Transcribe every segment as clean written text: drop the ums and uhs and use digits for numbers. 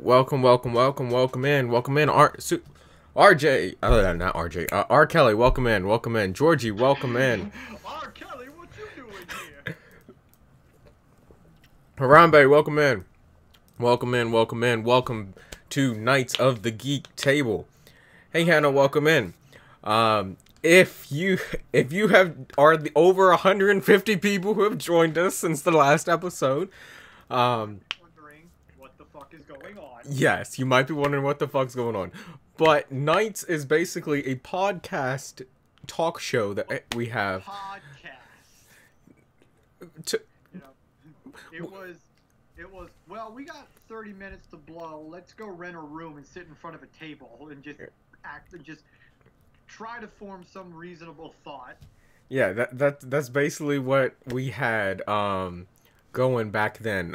welcome in, RJ, not RJ, R. Kelly, welcome in, Georgie, welcome in, R. Kelly, what you doing here? Harambe, welcome to Knights of the Geek Table. Hey Hannah, welcome in. If you are the over 150 people who have joined us since the last episode, Wondering what the fuck is going on. yes, you might be wondering what the fuck's going on. But Knights is basically a podcast talk show that we have. Podcast. You know, it was, well, we got 30 minutes to blow. Let's go rent a room and sit in front of a table and just act and just try to form some reasonable thought. Yeah, that's basically what we had going back then.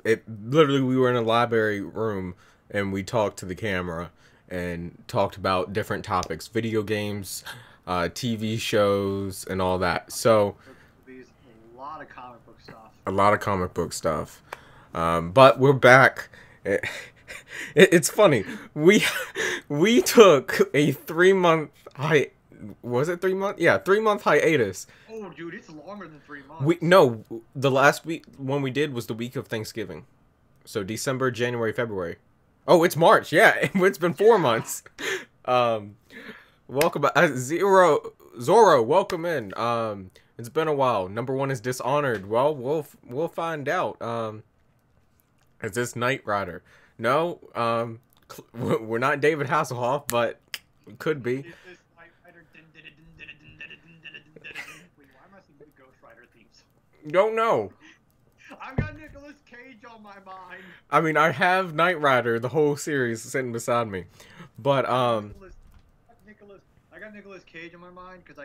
It literally, we were in a library room and we talked to the camera and talked about different topics, video games, TV shows, and all that. So A lot of comic book stuff. A lot of comic book stuff. But we're back. It's funny. We took a 3-month was it 3 months? Yeah, 3-month hiatus. Oh, dude, it's longer than 3 months. No, the last week one we did was the week of Thanksgiving. So December, January, February. Oh, it's March. Yeah, it's been 4 months. Welcome back, Zorro. Welcome in. It's been a while. Number 1 is Dishonored. Well, we'll find out. Is this Knight Rider? No. We're not David Hasselhoff, but could be. Wait, why am I singing the Ghost Rider themes? Don't know. I've got Nicolas Cage on my mind. I mean, I have Knight Rider, the whole series, sitting beside me, but I got Nicolas Cage on my mind because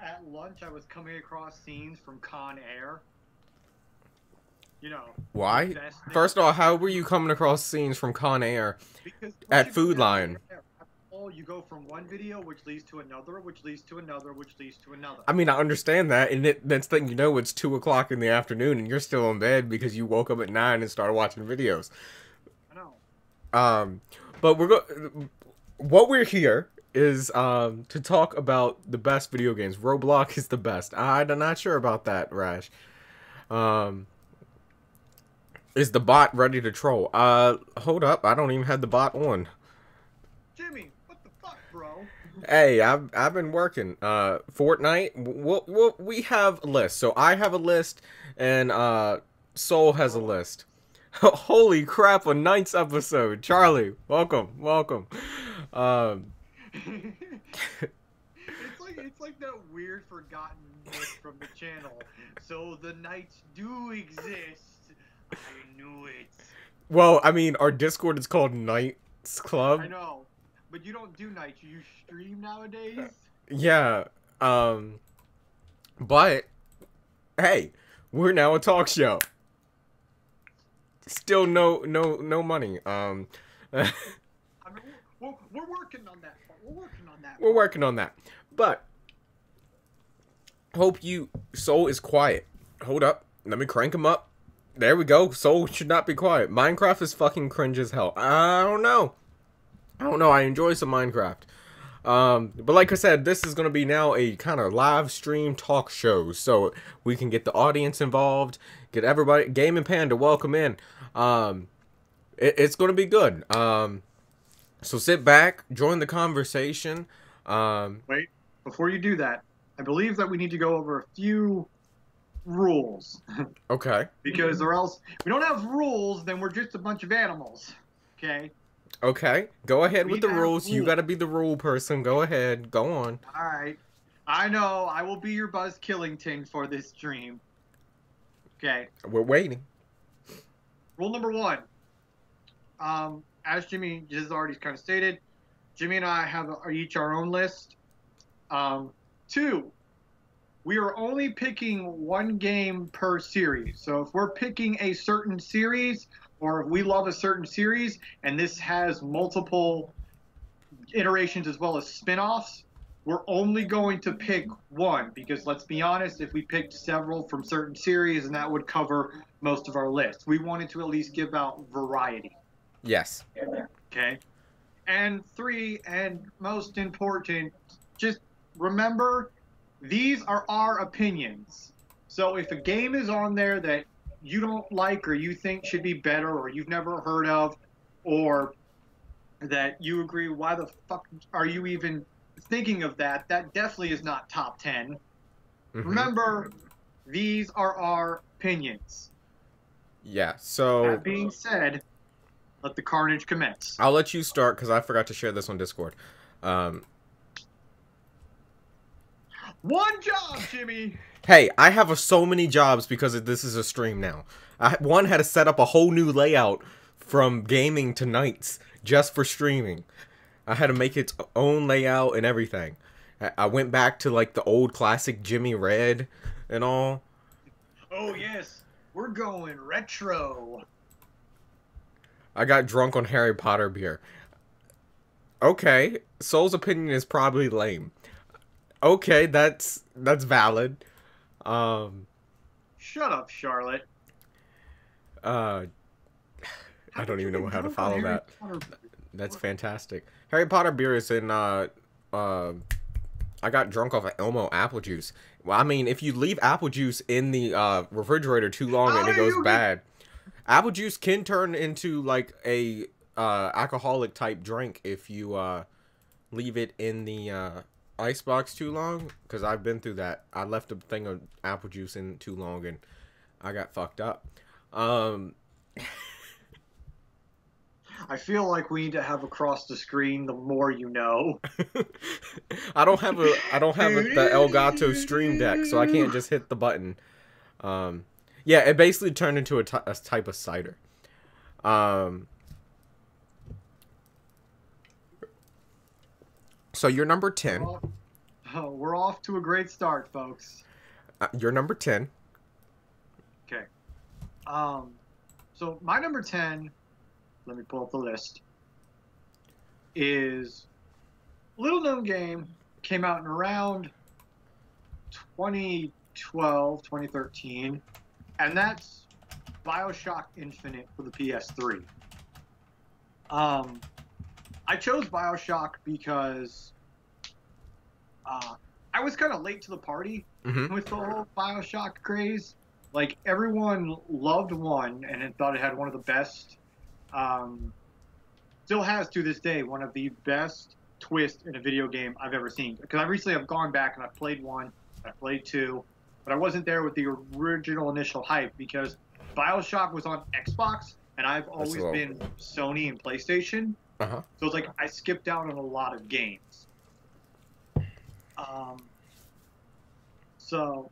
at lunch I was coming across scenes from Con Air. You know. Why? First of all, how were you coming across scenes from Con Air at Food Lion? You go from one video, which leads to another, which leads to another, which leads to another. I mean, I understand that, and next thing you know, it's 2 o'clock in the afternoon, and you're still in bed because you woke up at 9 and started watching videos. I know. But what we're here is to talk about the best video games. Roblox is the best. I'm not sure about that, Rash. Is the bot ready to troll? Hold up, I don't even have the bot on. Jimmy, what the fuck, bro? Hey, I've been working. Fortnite. We have a list. So I have a list, and Soul has a list. Holy crap! A Knights episode. Charlie, welcome. It's like that weird forgotten myth from the channel. So the Knights do exist. I knew it. Well, I mean, our Discord is called Knights Club. I know, but you don't do Knights. You stream nowadays. Yeah. But hey, we're now a talk show. Still no money. I mean, we're working on that. We're working on that. But hope Soul is quiet. Hold up. Let me crank him up. There we go. Soul should not be quiet. Minecraft is fucking cringe as hell. I don't know. I enjoy some Minecraft. But like I said, this is going to be now a kind of live stream talk show. So we can get the audience involved. Get everybody. Game and Panda, welcome in. It's going to be good. So sit back. Join the conversation. Wait. Before you do that, I believe that we need to go over a few rules. Okay. Because or else we don't have rules, then we're just a bunch of animals. Okay. Go ahead with the rules. You gotta be the rule person. Go ahead. Go on. Alright. I know. I will be your Buzz Killington for this stream. Okay. We're waiting. Rule number 1. As Jimmy has already kind of stated, Jimmy and I have each our own list. 2. We are only picking one game per series. So if we're picking a certain series, or if we love a certain series, and this has multiple iterations as well as spin-offs, we're only going to pick one because let's be honest, if we picked several from certain series, and that would cover most of our list. We wanted to at least give out variety. Yes. Okay. And three, and most important, just remember these are our opinions. So if a game is on there that you don't like or you think should be better or you've never heard of or that you agree, why the fuck are you even thinking of that? That definitely is not top 10. Remember, these are our opinions. Yeah, so... That being said, let the carnage commence. I'll let you start because I forgot to share this on Discord. One job, Jimmy! Hey, I have so many jobs because this is a stream now. One had to set up a whole new layout from gaming to nights just for streaming. I had to make its own layout and everything. I went back to like the old classic Jimmy Red and all. Oh yes, we're going retro. I got drunk on Harry Potter beer. Okay, Soul's opinion is probably lame. Okay, that's valid. Shut up, Charlotte. I don't even know how to follow that. That's fantastic. Harry Potter beer is in, I got drunk off of Elmo apple juice. Well, I mean, if you leave apple juice in the, refrigerator too long and it goes bad, apple juice can turn into, like, a, alcoholic type drink if you, leave it in the, icebox too long. Because I've been through that. I left a thing of apple juice in too long and I got fucked up. I feel like we need to have across the screen the more you know. I don't have the Elgato Stream Deck, so I can't just hit the button. Yeah, it basically turned into a type of cider. So you're number 10. We're off to a great start, folks. You're number 10. Okay. So my number 10, let me pull up the list, is a little known game, came out in around 2012, 2013, and that's BioShock Infinite for the PS3. I chose BioShock because I was kind of late to the party with the whole BioShock craze. Like, everyone loved 1 and thought it had one of the best, still has to this day, one of the best twists in a video game I've ever seen. Because I recently have gone back and I've played 1, I played 2, but I wasn't there with the original initial hype because BioShock was on Xbox and I've always been Sony and PlayStation. So it's like I skipped out on a lot of games. So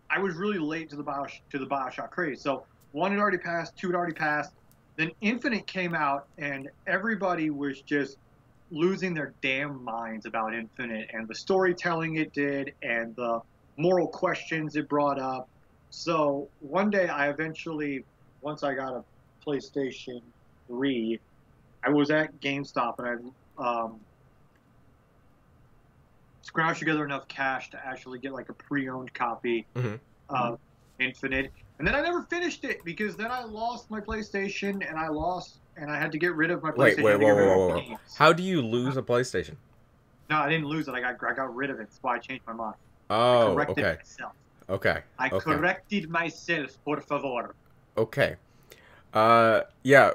I was really late to the BioShock craze. So 1 had already passed, 2 had already passed. Then Infinite came out, and everybody was just losing their damn minds about Infinite and the storytelling it did and the moral questions it brought up. So one day I eventually, once I got a PlayStation 3, I was at GameStop and I scrounged together enough cash to actually get like a pre-owned copy of Infinite. And then I never finished it because then I lost my PlayStation and I had to get rid of my PlayStation. Wait. How do you lose a PlayStation? No, I didn't lose it. I got rid of it. That's why I changed my mind. Oh, I corrected myself. Okay. I corrected myself, por favor. Okay. Yeah.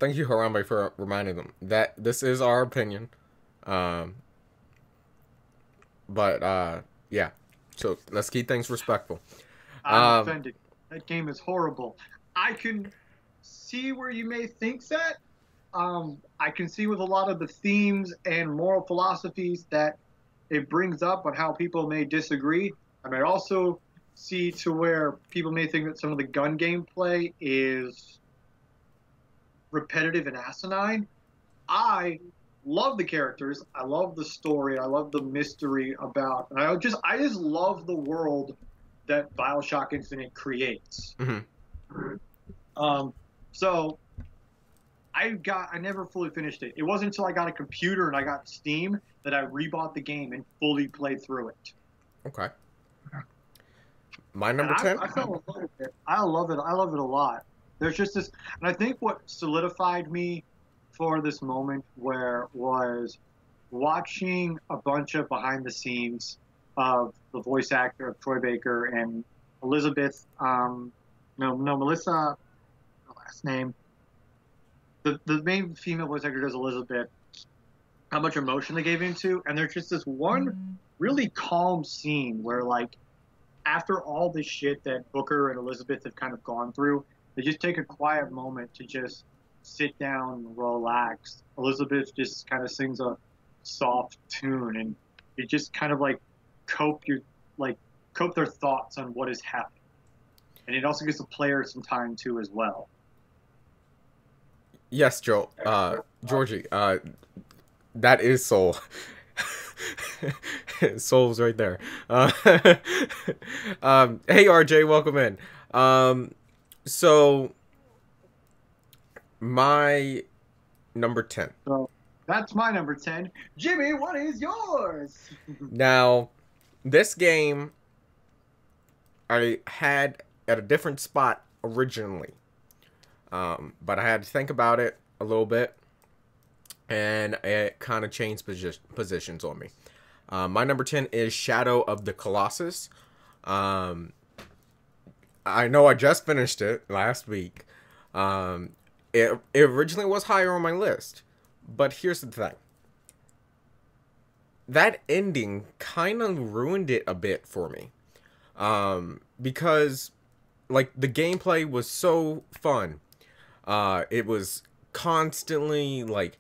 Thank you, Harambe, for reminding them that this is our opinion. But yeah. So let's keep things respectful. I'm offended. That game is horrible. I can see where you may think that. I can see with a lot of the themes and moral philosophies that it brings up on how people may disagree. I may also see to where people may think that some of the gun gameplay is repetitive and asinine. I love the characters. I love the story. I love the mystery about, and I just love the world that BioShock Infinite creates. So I never fully finished it. It wasn't until I got a computer and I got Steam that I rebought the game and fully played through it. Okay. My And number 10? I fell in love with it. I love it. I love it a lot. There's just this, and I think what solidified me for this moment where was watching a bunch of behind the scenes of the voice actor of Troy Baker and Elizabeth, no, Melissa, the last name. The main female voice actor does Elizabeth. How much emotion they gave into, and there's just this one really calm scene where, like, after all the shit that Booker and Elizabeth have kind of gone through, they just take a quiet moment to just sit down and relax. Elizabeth just kind of sings a soft tune, and it just kind of like cope their thoughts on what is happening. And it also gives the player some time too as well. Yes, Joel. Georgie. That is Soul. Soul's right there. Hey, RJ, welcome in. So my number 10. So that's my number 10. Jimmy, what is yours? Now, this game I had at a different spot originally. But I had to think about it a little bit, and it kind of changed positions on me. My number 10 is Shadow of the Colossus. I know I just finished it last week. It originally was higher on my list, but here's the thing. That ending kind of ruined it a bit for me. Because, like, the gameplay was so fun. It was constantly, like,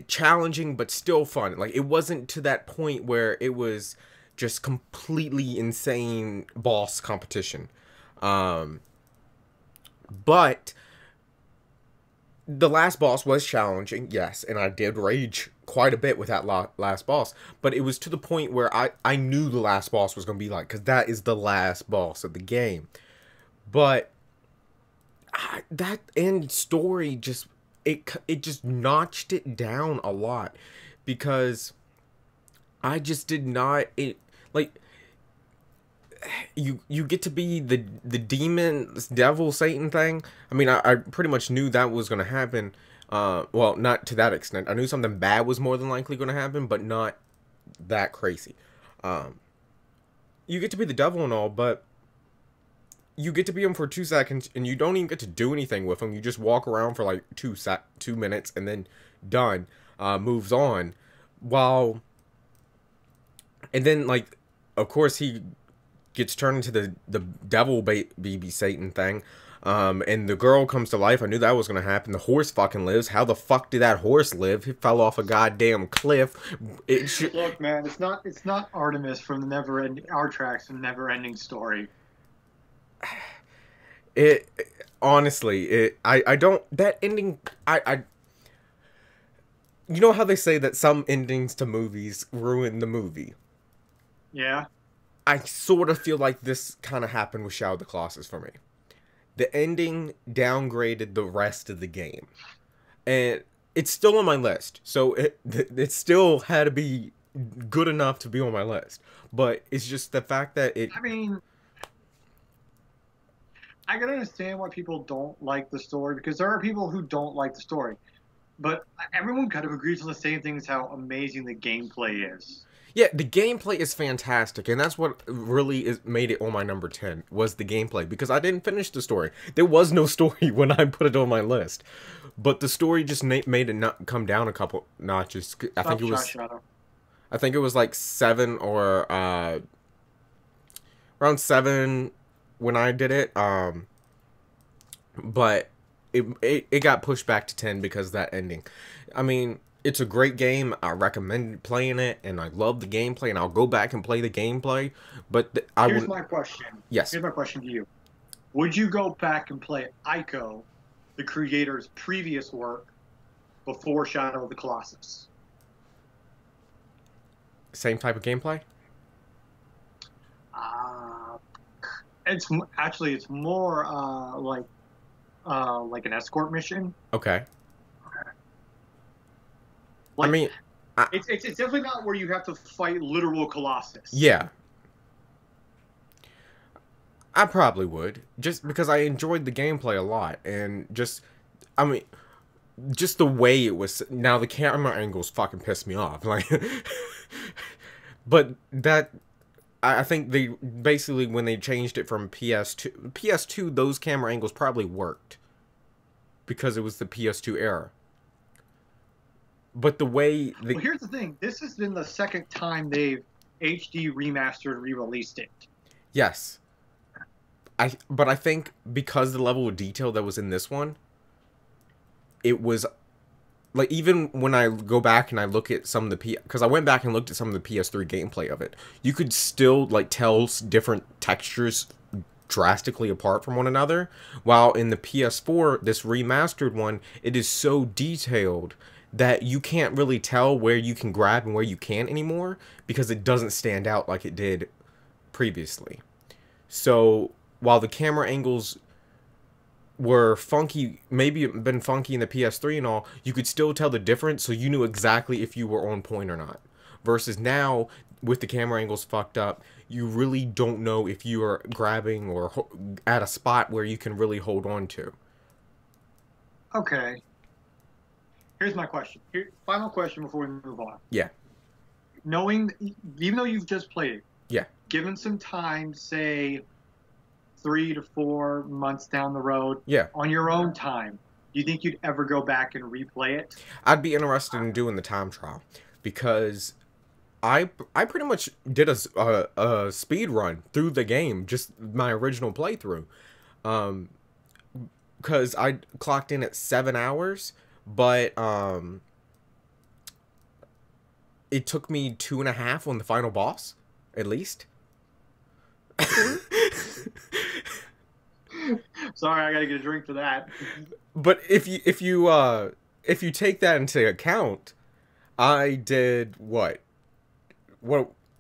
challenging, but still fun. Like, it wasn't to that point where it was just completely insane boss competition. But the last boss was challenging, yes, and I did rage quite a bit with that last boss. But it was to the point where I knew the last boss was going to be like, because that is the last boss of the game. But that end story just it just notched it down a lot, because I just did not like you get to be the demon, devil, Satan thing. I mean, I pretty much knew that was going to happen. Well, not to that extent. I knew something bad was more than likely going to happen, but not that crazy. You get to be the devil and all, but you get to be him for 2 seconds, and you don't even get to do anything with him. You just walk around for like 2 minutes, and then done. Moves on. And then, like, of course, he gets turned into the devil baby Satan thing. And the girl comes to life. I knew that was going to happen. The horse fucking lives. How the fuck did that horse live? He fell off a goddamn cliff. Look, man, it's not Artemis from the Artrax from the Never-Ending Story. Honestly, I don't, that ending, you know how they say that some endings to movies ruin the movie? Yeah. I sort of feel like this kind of happened with Shadow of the Colossus for me. The ending downgraded the rest of the game. And it's still on my list. So it still had to be good enough to be on my list. But it's just the fact that I mean, I can understand why people don't like the story, because there are people who don't like the story. But everyone kind of agrees on the same thing as how amazing the gameplay is. Yeah, the gameplay is fantastic, and that's what really made it on my number 10, was the gameplay, because I didn't finish the story. There was no story when I put it on my list, but the story just made it not come down a couple notches. I think it was like 7 or around 7 when I did it. But it got pushed back to 10 because of that ending. I mean, it's a great game. I recommend playing it, and I love the gameplay, and I'll go back and play the gameplay. But here's my question. Yes. Here's my question to you. Would you go back and play Ico, the creator's previous work, before Shadow of the Colossus? Same type of gameplay? It's more like an escort mission. Okay. Like, I mean, It's definitely not where you have to fight literal Colossus. Yeah, I probably would, just because I enjoyed the gameplay a lot, and just, I mean, just the way it was. Now the camera angles fucking pissed me off, like, but that. I think they basically, when they changed it from PS2, those camera angles probably worked because it was the PS2 era. But the way Well, here's the thing. This has been the second time they've HD remastered and re-released it. yes, but I think because the level of detail that was in this one, it was like, even when I go back and I look at some of the because I went back and looked at some of the PS3 gameplay of it, you could still like tell different textures drastically apart from one another. While in the PS4, this remastered one, it is so detailed that you can't really tell where you can grab and where you can't anymore because it doesn't stand out like it did previously. So while the camera angles were funky, maybe been funky in the PS3 and all, you could still tell the difference, so you knew exactly if you were on point or not. Versus now, with the camera angles fucked up, you really don't know if you are grabbing or at a spot where you can really hold on to. Okay. Here's my question. Final question before we move on. Yeah. Even though you've just played it, Yeah. given some time, say 3 to 4 months down the road, Yeah. on your own time, do you think you'd ever go back and replay it? I'd be interested in doing the time trial because I pretty much did a speed run through the game, just my original playthrough, because I clocked in at 7 hours, but it took me 2.5 on the final boss, at least. Sorry, I gotta get a drink for that. But if you take that into account, I did what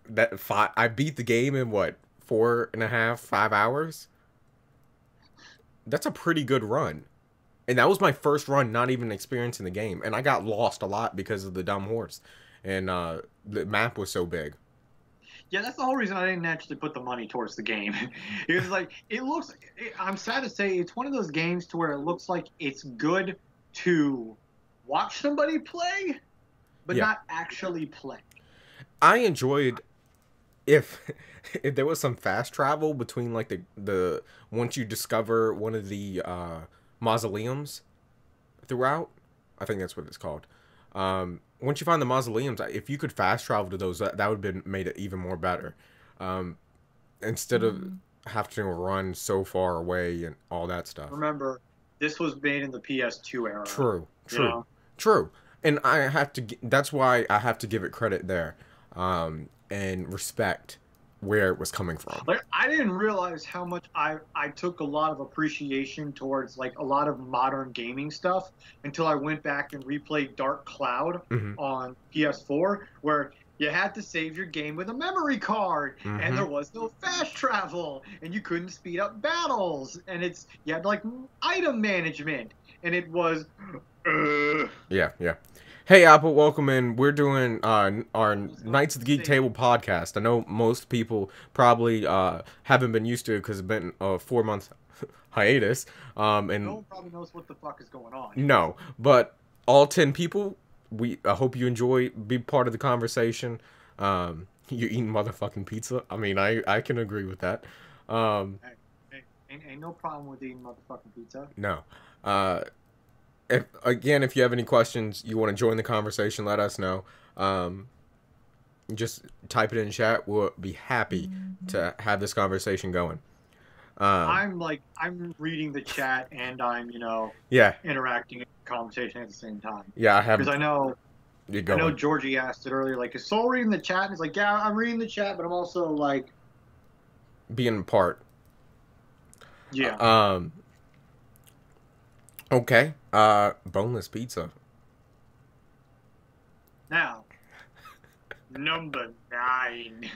that five. I beat the game in what, 4.5, 5 hours. That's a pretty good run, and that was my first run, not even experiencing the game, and I got lost a lot because of the dumb horse, and the map was so big. Yeah, that's the whole reason I didn't actually put the money towards the game. It was like, I'm sad to say, it's one of those games to where it looks like it's good to watch somebody play, but Yeah. not actually play. I enjoyed if there was some fast travel between like the once you discover one of the mausoleums throughout. I think that's what it's called. Once you find the mausoleums, if you could fast travel to those, that would have made it even more better. Instead of having to run so far away and all that stuff. Remember, this was made in the PS2 era. True. You know? True. And that's why I have to give it credit there, and respect where it was coming from. Like, I didn't realize how much I took a lot of appreciation towards like a lot of modern gaming stuff until I went back and replayed Dark Cloud on PS4, where you had to save your game with a memory card, and there was no fast travel, and you couldn't speed up battles, and you had like item management, and it was. Yeah. Hey, Apple, welcome in. We're doing our Knights of the Geek Table podcast. I know most people probably haven't been used to it because it's been a 4-month hiatus. And no one probably knows what the fuck is going on. No, but all 10 people, I hope you enjoy, be part of the conversation. You're eating motherfucking pizza. I mean, I can agree with that. Ain't no problem with eating motherfucking pizza. No. If you have any questions, you want to join the conversation, let us know. Just type it in chat. We'll be happy to have this conversation going. I'm reading the chat and I'm, interacting in the conversation at the same time. Yeah, I have. Because I know Georgie asked it earlier, like, is Soul reading the chat? And it's like, yeah, I'm reading the chat, but I'm also like being a part. Yeah. Okay. Boneless pizza. Now, number 9.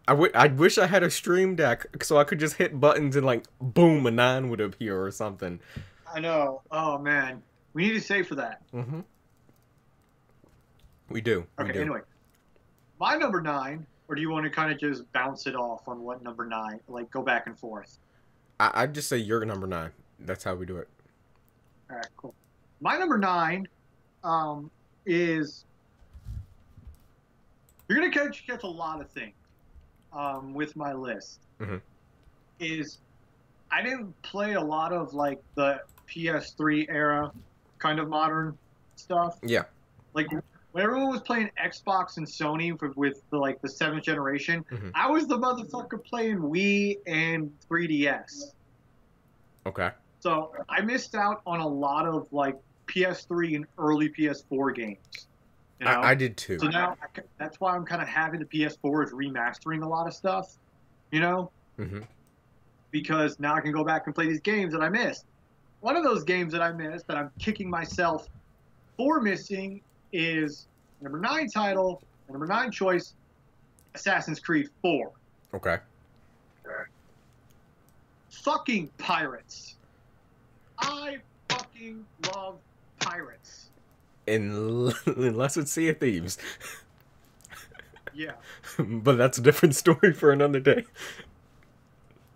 I wish I had a stream deck so I could just hit buttons and like boom, a 9 would appear or something. I know. Oh man, we need to save for that. We do. We Okay, do. anyway. My number 9, or do you want to kind of just bounce it off on what number 9, like go back and forth? I'd just say you're number 9. That's how we do it. All right, cool. My number 9 is you're gonna catch a lot of things with my list. Mm-hmm. Is I didn't play a lot of like the PS3 era kind of modern stuff. Yeah. Like when everyone was playing Xbox and Sony with the like the 7th generation, I was the motherfucker playing Wii and 3DS. Okay. So I missed out on a lot of like PS3 and early PS4 games. You know? I did too. So now that's why I'm kind of having the PS4 is remastering a lot of stuff, you know? Mm-hmm. Because now I can go back and play these games that I missed. One of those games that I missed that I'm kicking myself for missing is number 9 title, number 9 choice, Assassin's Creed 4. Okay. Fucking pirates. I fucking love pirates. Unless it's Sea of Thieves. Yeah. But that's a different story for another day.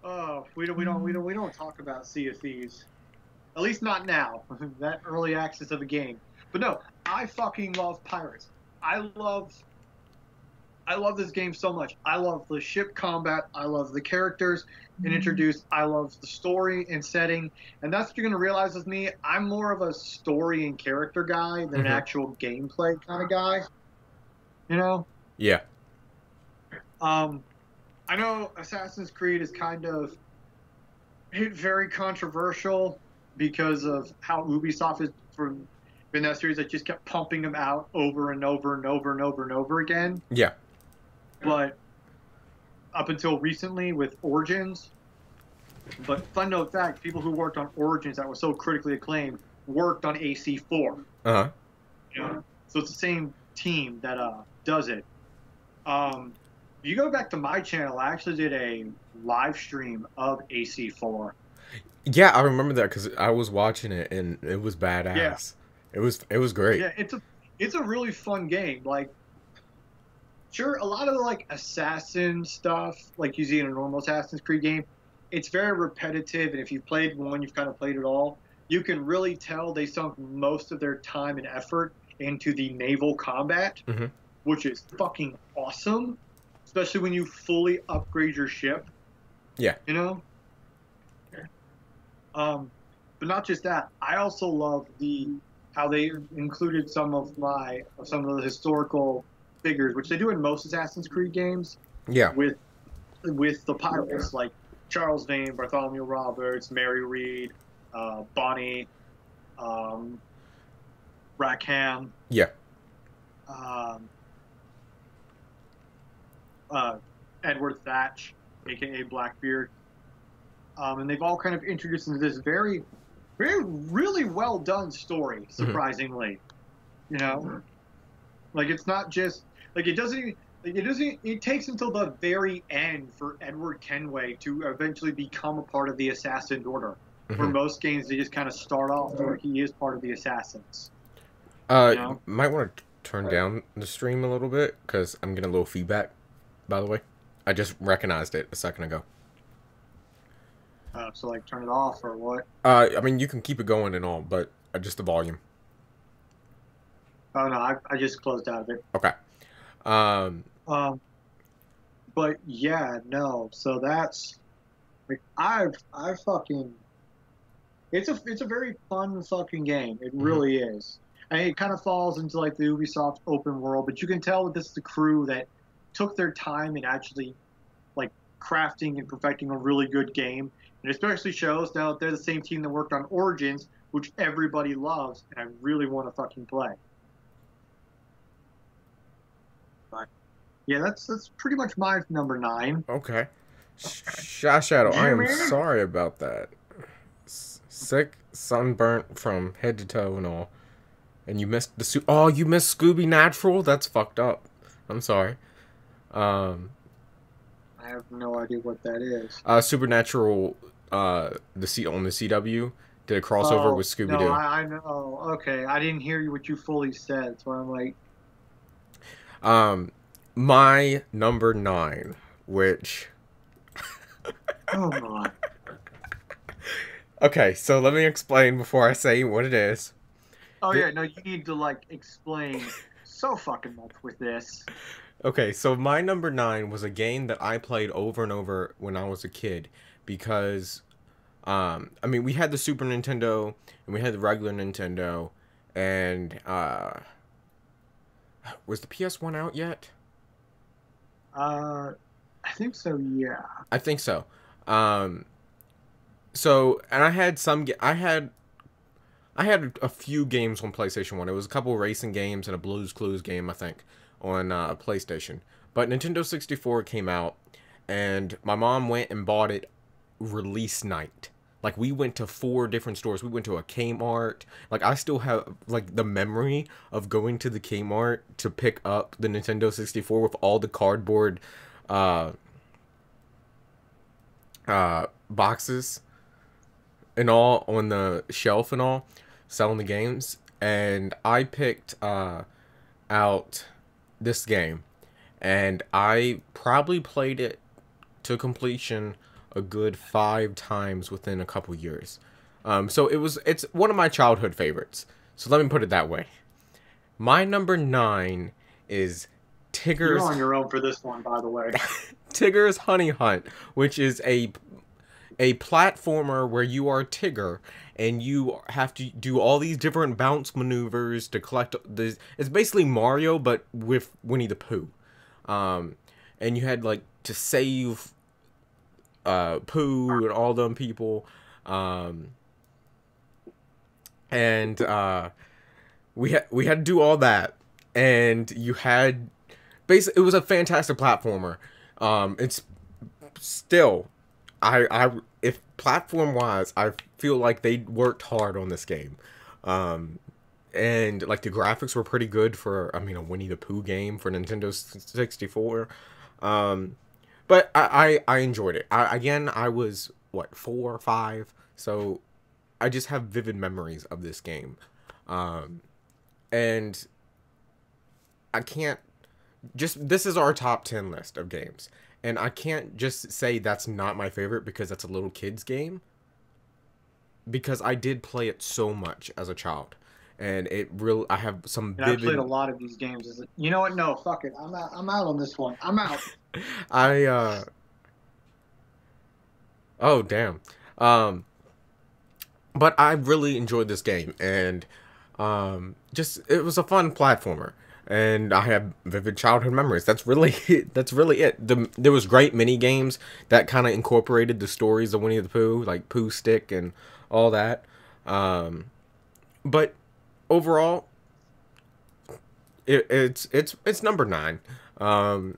Oh, we don't talk about Sea of Thieves. At least not now. That early access of a game. But no, I fucking love pirates. I love this game so much. I love the ship combat. I love the characters and introduced. I love the story and setting. And that's what you're going to realize with me. I'm more of a story and character guy than an actual gameplay kind of guy. You know? Yeah. I know Assassin's Creed is kind of very controversial because of how Ubisoft has been that series that just kept pumping them out over and over and over and over and over again. Yeah. But up until recently with Origins, but fun note fact, people who worked on Origins that was so critically acclaimed worked on AC4. Uh-huh. You know? So it's the same team that does it. If you go back to my channel, I actually did a live stream of AC4. Yeah, I remember that because I was watching it and it was badass. Yeah. It was great. Yeah, it's a really fun game. Like, sure, a lot of the like assassin stuff, like you see in a normal Assassin's Creed game, it's very repetitive. And if you've played one, you've kind of played it all. You can really tell they sunk most of their time and effort into the naval combat, which is fucking awesome. Especially when you fully upgrade your ship. Yeah. You know? But not just that. I also love how they included some of the historical figures, which they do in most Assassin's Creed games. Yeah. With the pirates, like Charles Vane, Bartholomew Roberts, Mary Read, Bonnie, Rackham. Yeah. Edward Thatch, aka Blackbeard, and they've all kind of introduced into this very, very, really well done story. Surprisingly, you know, like it's not just like it takes until the very end for Edward Kenway to eventually become a part of the Assassin Order. For most games, they just kind of start off where he is part of the Assassins. You know? Might want to turn down the stream a little bit because I'm getting a little feedback. By the way, I just recognized it a second ago. So like turn it off or what? I mean, you can keep it going and all, but just the volume. Oh no, I just closed out of it. Okay. But yeah, no. So that's like I fucking. It's a very fun fucking game. It really is. And it kind of falls into like the Ubisoft open world, but you can tell that this is the crew that took their time in actually like crafting and perfecting a really good game. And it especially shows now that they're the same team that worked on Origins, which everybody loves, and I really want to fucking play. But yeah, that's pretty much my number 9. Okay. Shadow, I am sorry about that. Sick, sunburnt from head to toe and all. And you missed the oh, you missed Scooby Natural? That's fucked up. I'm sorry. I have no idea what that is. Supernatural, on the CW did a crossover with Scooby Doo. No, I know. Okay, I didn't hear what you fully said, so I'm like, My number 9, which... Oh my. Okay, so let me explain before I say what it is. Oh yeah, no, you need to like explain so fucking much with this. Okay, so my number 9 was a game that I played over and over when I was a kid because, I mean, we had the Super Nintendo and we had the regular Nintendo, and was the PS1 out yet? I think so. Yeah. I think so. Um, so and I had a few games on PlayStation 1. It was a couple racing games and a Blues Clues game, I think, on PlayStation. But Nintendo 64 came out, and my mom went and bought it release night. Like, we went to 4 different stores. We went to a Kmart. Like, I still have, like, the memory of going to the Kmart to pick up the Nintendo 64 with all the cardboard uh, boxes and all on the shelf and all, selling the games. And I picked out this game, and I probably played it to completion a good 5 times within a couple years. So it's one of my childhood favorites. So let me put it that way. My number 9 is Tigger's... You're on your own for this one, by the way. Tigger's Honey Hunt, which is a platformer where you are Tigger and you have to do all these different bounce maneuvers to collect the... It's basically Mario, but with Winnie the Pooh. And you had, like, to save Pooh and all them people. And we had to do all that. And you had... Basically, it was a fantastic platformer. It's still... if platform-wise, I feel like they worked hard on this game. And, like, the graphics were pretty good for, I mean, a Winnie the Pooh game for Nintendo 64. But I enjoyed it. I was, what, 4 or 5? So, I just have vivid memories of this game. And I can't... This is our top 10 list of games. And I can't just say that's not my favorite because that's a little kid's game. Because I did play it so much as a child. And I have some And vivid... I played a lot of these games. You know what? No, fuck it. I'm out on this one. I'm out. Oh, damn. But I really enjoyed this game. And it was a fun platformer. And I have vivid childhood memories. That's really it. There was great mini games that kind of incorporated the stories of Winnie the Pooh, like Pooh Stick and all that. But overall, it's number 9. And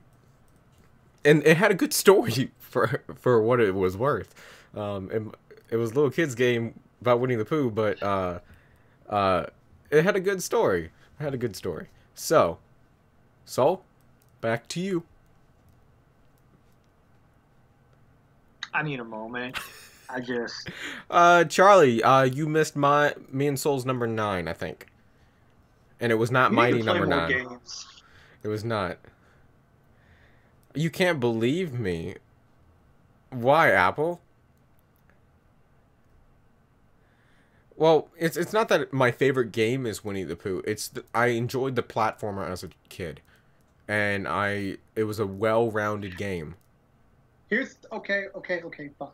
it had a good story for what it was worth. It was a little kid's game about Winnie the Pooh, but it had a good story. So, back to you. I need a moment. I just... Charlie, you missed me and Soul's number 9, I think. And it was not Mighty number 9. Games. It was not. You can't believe me. Why, Apple? Well, it's not that my favorite game is Winnie the Pooh. I enjoyed the platformer as a kid, and it was a well-rounded game. Okay, fine.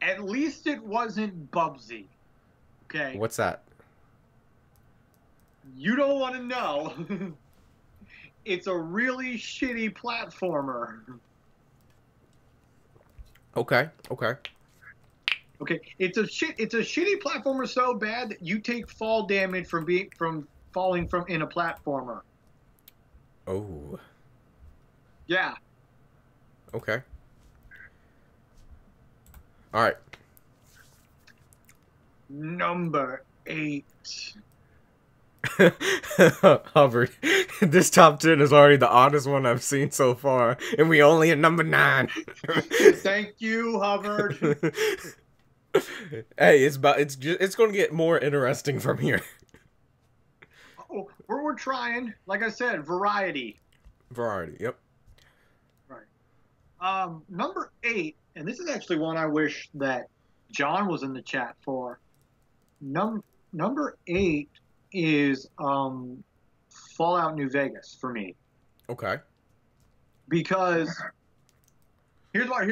At least it wasn't Bubsy. Okay. What's that? You don't want to know. It's a really shitty platformer. Okay. Okay, it's a shitty platformer so bad that you take fall damage from falling from in a platformer. Oh. Yeah. Okay. All right. Number 8. Hubbard, this top 10 is already the oddest one I've seen so far, and we only at number 9. Thank you, Hubbard. Hey, it's going to get more interesting from here. Oh, we're trying. Like I said, variety. Variety. Yep. Right. Number 8, and this is actually one I wish that John was in the chat for. Number 8 is Fallout New Vegas for me, Okay. because here's why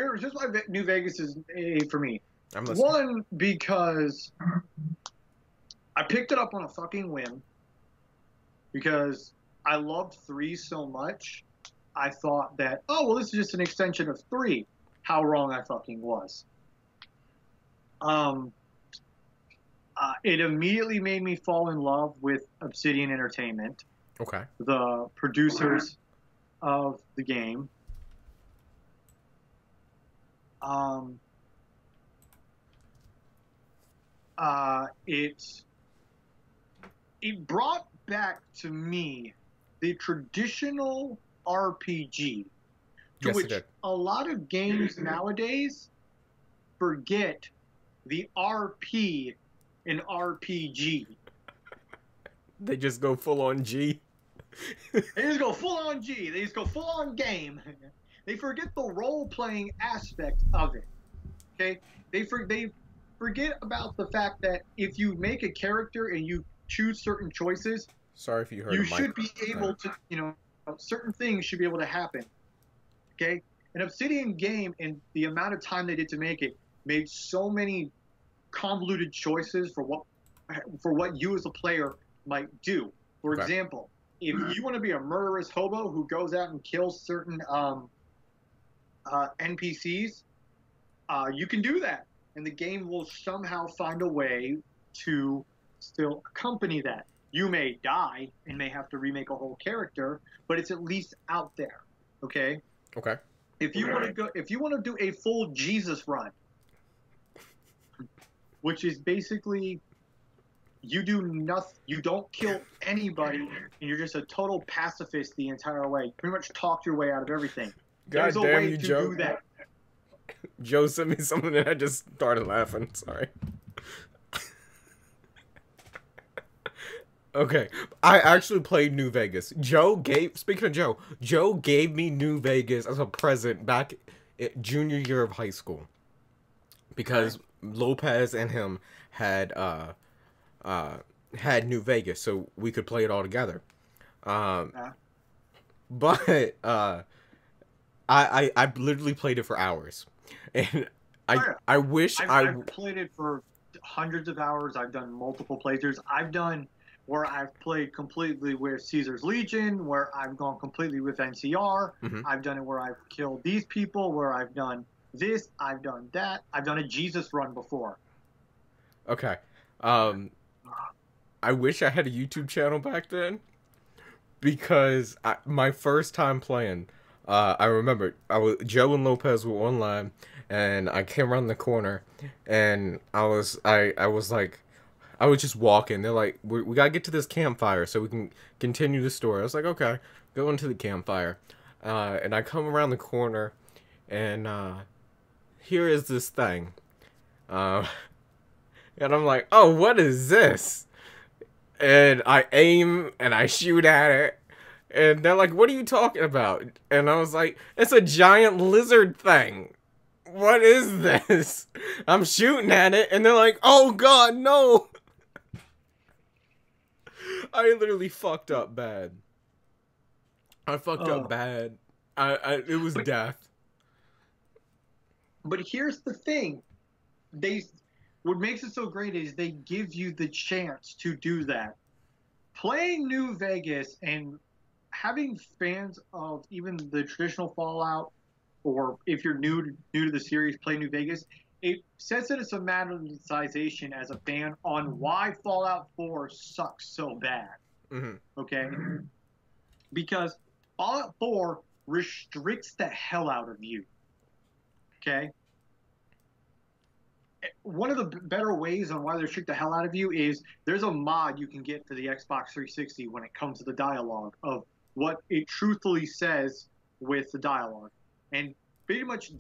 New Vegas is 8 for me. I'm listening. One, because I picked it up on a fucking whim, because I loved 3 so much. I thought that, oh, well, this is just an extension of 3. How wrong I fucking was. It immediately made me fall in love with Obsidian Entertainment, Okay. the producers of the game. It brought back to me the traditional RPG, to Yes, it which did. a lot of games nowadays forget the RP in RPG. They just go full on G. They just go full on G. They just go full on game. They forget the role playing aspect of it. Okay, they forget about the fact that if you make a character and you choose certain choices, Sorry if you heard. you a mic. should be able to, certain things should be able to happen. Okay, an Obsidian game, and the amount of time they did to make it, made so many convoluted choices for what you as a player might do. For example, if you want to be a murderous hobo who goes out and kills certain NPCs, you can do that, and the game will somehow find a way to still accompany that. You may die and may have to remake a whole character, but it's at least out there. Okay. Okay. If you want to do a full Jesus run, which is basically you do nothing, you don't kill anybody, and you're just a total pacifist the entire way. You pretty much talk your way out of everything. God There's a damn way you, to Joe. do that. Joe sent me something and I just started laughing. Sorry. Okay. I actually played New Vegas. Speaking of Joe gave me New Vegas as a present back in junior year of high school. Because Lopez and him had New Vegas, so we could play it all together. But I literally played it for hours, and I wish I've played it for hundreds of hours. I've done multiple playthroughs. I've done where I've played completely with Caesar's Legion, where I've gone completely with NCR. Mm-hmm. I've done it where I've killed these people, where I've done this, I've done that. I've done a Jesus run before. Okay. I wish I had a YouTube channel back then, because my first time playing, I remember Joe and Lopez were online, and I came around the corner, and I was just walking. They're like, we gotta get to this campfire so we can continue the story. I was like, okay, go into the campfire, and I come around the corner, and here is this thing, and I'm like, oh, what is this? And I aim and I shoot at it, and they're like, what are you talking about? And I was like, it's a giant lizard thing. What is this? I'm shooting at it, and they're like, oh god, no. I literally fucked up bad. I fucked up bad. It was death. But here's the thing. What makes it so great is they give you the chance to do that. Playing New Vegas and having fans of even the traditional Fallout, or if you're new to the series, play New Vegas, it sets it as a magnetization as a fan on why Fallout 4 sucks so bad. Mm-hmm. Okay? Because Fallout 4 restricts the hell out of you. Okay? One of the better ways on why they restrict the hell out of you is there's a mod you can get for the Xbox 360 when it comes to the dialogue of what it truthfully says with the dialogue. And pretty much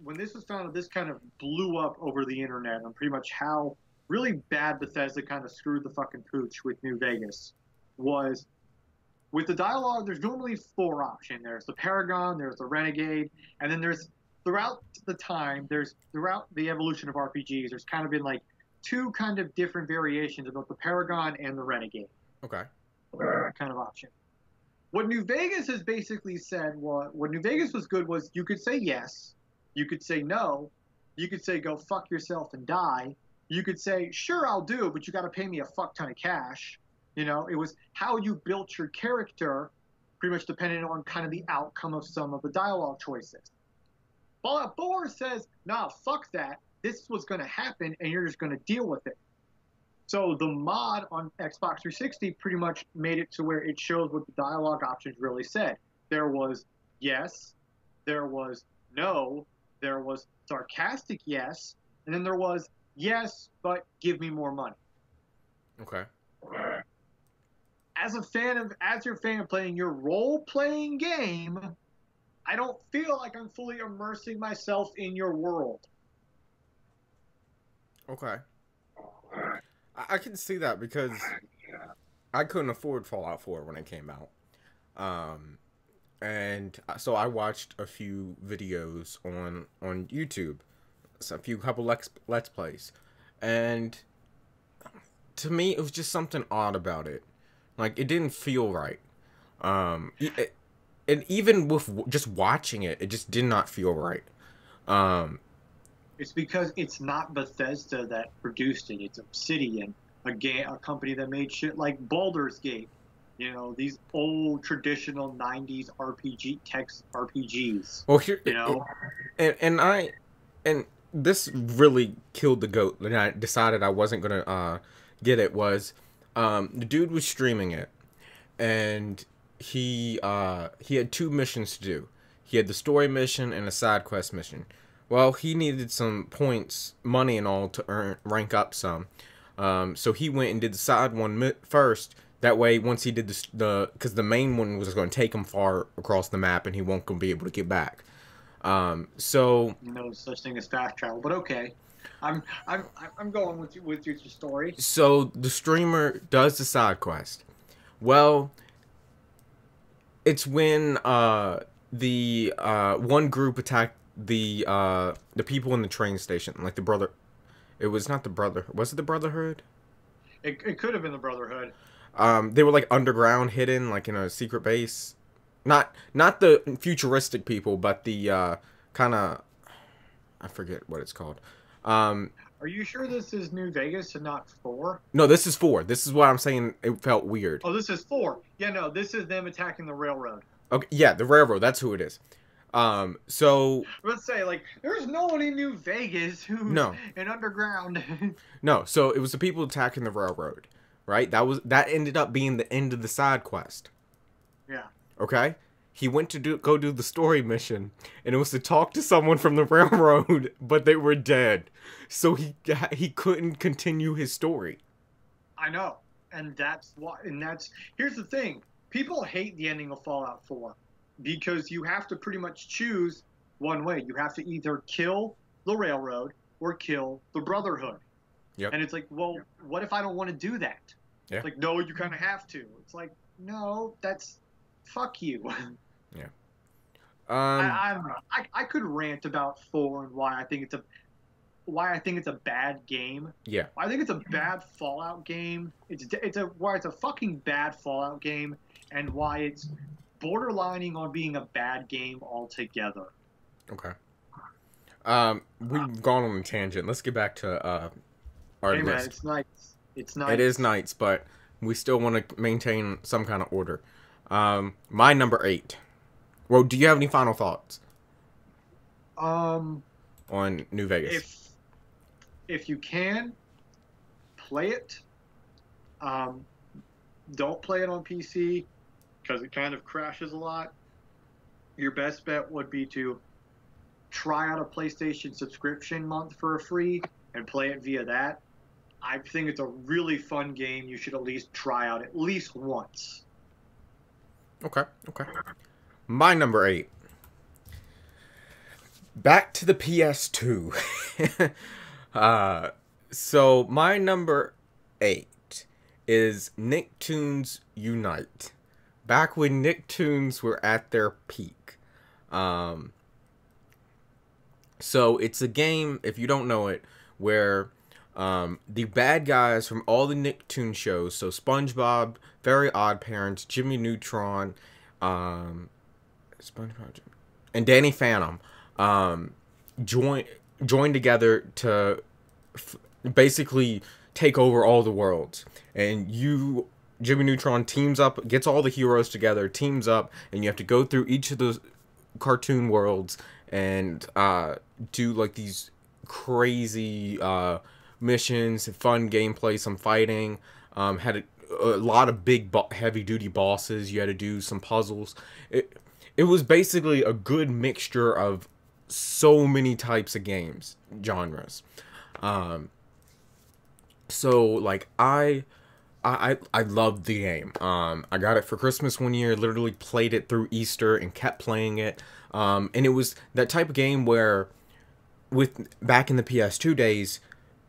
when this was found, this kind of blew up over the internet on pretty much how really bad Bethesda kind of screwed the fucking pooch with New Vegas was With the dialogue, there's normally four options. There's the Paragon, there's the Renegade, and then there's throughout the time, there's throughout the evolution of RPGs, there's kind of been like two kind of different variations about the Paragon and the Renegade. Okay. Kind of option. What New Vegas has basically said what New Vegas was good was you could say yes, you could say no, you could say go fuck yourself and die, you could say sure I'll do, but you got to pay me a fuck ton of cash. You know, it was how you built your character, pretty much depending on kind of the outcome of some of the dialogue choices. Fallout 4 says, nah, fuck that. This was going to happen, and you're just going to deal with it. So the mod on Xbox 360 pretty much made it to where it shows what the dialogue options really said. There was yes, there was no, there was sarcastic yes, and then there was yes, but give me more money. Okay. As your fan of playing your role-playing game, I don't feel like I'm fully immersing myself in your world. Okay. I can see that because I couldn't afford Fallout 4 when it came out. And so I watched a few videos on YouTube, so a couple let's plays, and to me it was just something odd about it. Like, it didn't feel right. And even with just watching it, it just did not feel right. It's because it's not Bethesda that produced it. It's Obsidian, a company that made shit like Baldur's Gate. You know, these old traditional 90s RPG text RPGs. Well, here, you know, and this really killed the goat. And I decided I wasn't gonna get it. Was the dude was streaming it, and he had two missions to do. He had the story mission and a side quest mission. Well, he needed some points, money and all, to rank up some. So he went and did the side one first. That way, once he did because the main one was going to take him far across the map, and he won't gonna be able to get back. So no such thing as fast travel, but okay. I'm going with your story. So the streamer does the side quest. Well, it's when the one group attacked the people in the train station, like the brother. It was not the brother. Was it the Brotherhood? It could have been the Brotherhood. They were like underground, hidden, like in a secret base. Not the futuristic people, but the kind of, I forget what it's called. Are you sure this is New Vegas and not 4? No, this is 4. This is why I'm saying it felt weird. Oh, this is 4. Yeah, no, this is them attacking the railroad. Okay, yeah, the railroad. That's who it is. So let's say, like, there's no one in New Vegas who's in underground. No, so it was the people attacking the railroad, right? That ended up being the end of the side quest. Yeah. Okay? He went to go do the story mission, and it was to talk to someone from the railroad, but they were dead. So he couldn't continue his story. I know. And here's the thing. People hate the ending of Fallout 4 because you have to pretty much choose one way. You have to either kill the railroad or kill the Brotherhood. Yep. And it's like, well, what if I don't want to do that? Yeah. It's like, no, you kind of have to. It's like, no, that's fuck you. Yeah. I don't know. I could rant about 4 and why I think it's a bad game. Yeah. I think it's a bad Fallout game. Why it's a fucking bad Fallout game, and why it's borderlining on being a bad game altogether. Okay. We've gone on a tangent. Let's get back to our list. Man, it's nights. It's nights. It is nights, but we still want to maintain some kind of order. My number 8. Well, do you have any final thoughts? On New Vegas. If you can, play it. Don't play it on PC because it kind of crashes a lot. Your best bet would be to try out a PlayStation subscription month for free and play it via that. I think it's a really fun game. You should at least try out at least once. Okay. My number 8. Back to the PS2. So my number 8 is Nicktoons Unite. back when Nicktoons were at their peak. So it's a game, if you don't know it, where the bad guys from all the Nicktoon shows, so SpongeBob, Very Odd Parents, Jimmy Neutron, SpongeBob, and Danny Phantom, join together to basically take over all the worlds. And Jimmy Neutron teams up, gets all the heroes together, teams up, and you have to go through each of those cartoon worlds and do like these crazy missions, fun gameplay, some fighting. Had a lot of big, heavy duty bosses. You had to do some puzzles. It was basically a good mixture of so many types of games, genres. So like I loved the game. I got it for Christmas one year, literally played it through Easter and kept playing it. And it was that type of game where back in the PS2 days,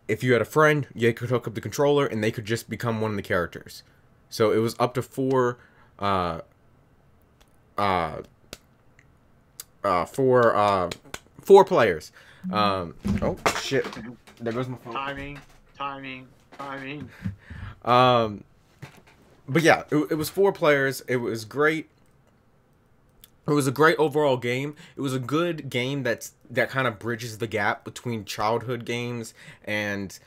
if you had a friend, you could hook up the controller and they could just become one of the characters. So it was up to four players. Oh shit. There goes my phone. Timing. But yeah, it was 4 players. It was great. It was a great overall game. It was a good game that kind of bridges the gap between childhood games and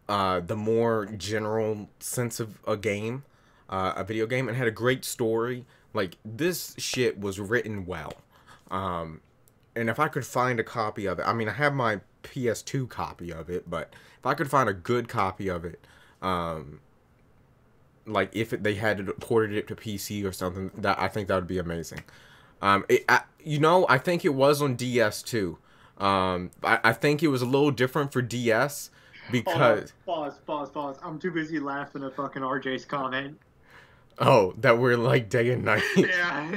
the more general sense of a game, a video game, and had a great story. Like, this shit was written well. And if I could find a copy of it, I mean, I have my PS2 copy of it, but if I could find a good copy of it, like if they had ported it to PC or something, I think that would be amazing. I think it was on DS too. I think it was a little different for DS because... Pause. I'm too busy laughing at fucking RJ's comment. Oh, that we're like day and night. Yeah.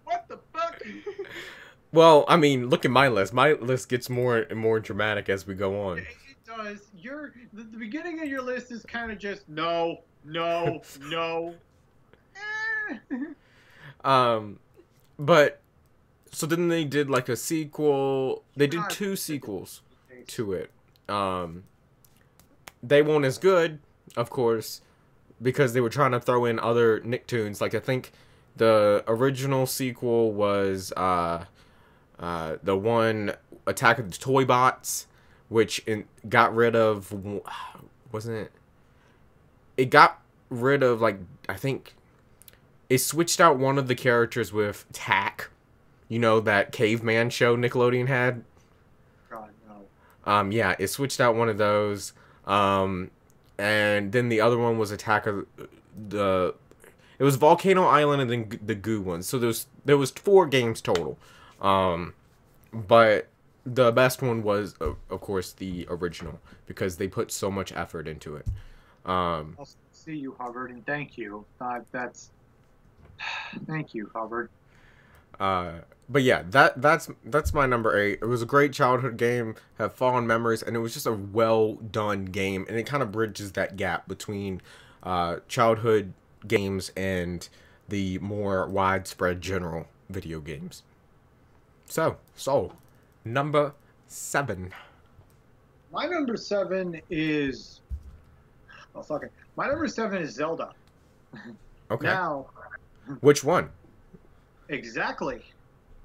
What the fuck? Well, I mean, look at my list. My list gets more and more dramatic as we go on. It does. The beginning of your list is kind of just no. But so then they did like a sequel. They did 2 sequels to it. They weren't as good, of course, because they were trying to throw in other Nicktoons. Like, I think the original sequel was the one Attack of the Toy Bots, which got rid of, wasn't it? It got rid of, like, I think it switched out one of the characters with Tack. You know, that caveman show Nickelodeon had? God, no. Yeah, it switched out one of those. And then the other one was Attack of the... It was Volcano Island and then the Goo one. So there was 4 games total. But the best one was, of course, the original, because they put so much effort into it. I'll see you, Hubbard, and thank you. Thank you, Hubbard. But yeah, that's my number 8. It was a great childhood game, have fond memories, and it was just a well done game, and it kind of bridges that gap between childhood games and the more widespread general video games. So number 7. My number 7 is... Oh, fuck it. My number 7 is Zelda. Okay. Now... Which one? Exactly.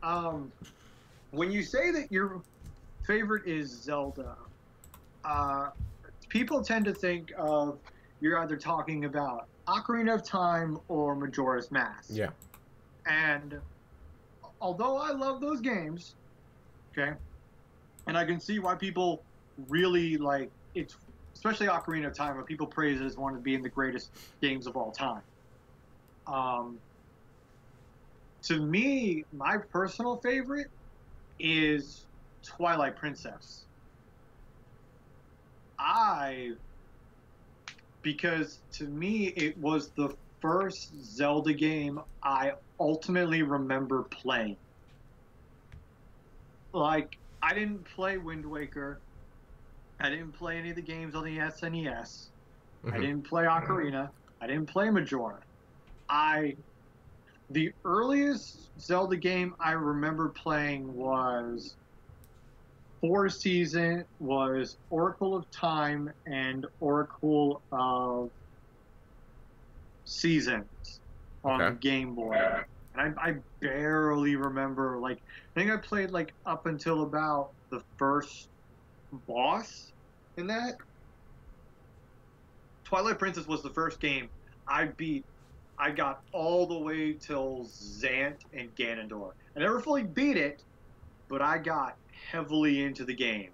When you say that your favorite is Zelda, people tend to think of you're either talking about Ocarina of Time or Majora's Mask. Yeah. And although I love those games, okay, and I can see why people really like it, especially Ocarina of Time, where people praise it as one of being the greatest games of all time. To me, my personal favorite is Twilight Princess. Because to me, it was the first Zelda game I ultimately remember playing. Like, I didn't play Wind Waker. I didn't play any of the games on the SNES. I didn't play Ocarina. I didn't play Majora. I The earliest Zelda game I remember playing was was Oracle of Time and Oracle of Seasons on the Okay. Game Boy. And I barely remember, like, I think I played, like, up until about the first boss in that. Twilight Princess was the first game I beat. I got all the way till Zant and Ganondorf. I never fully beat it, but I got heavily into the game.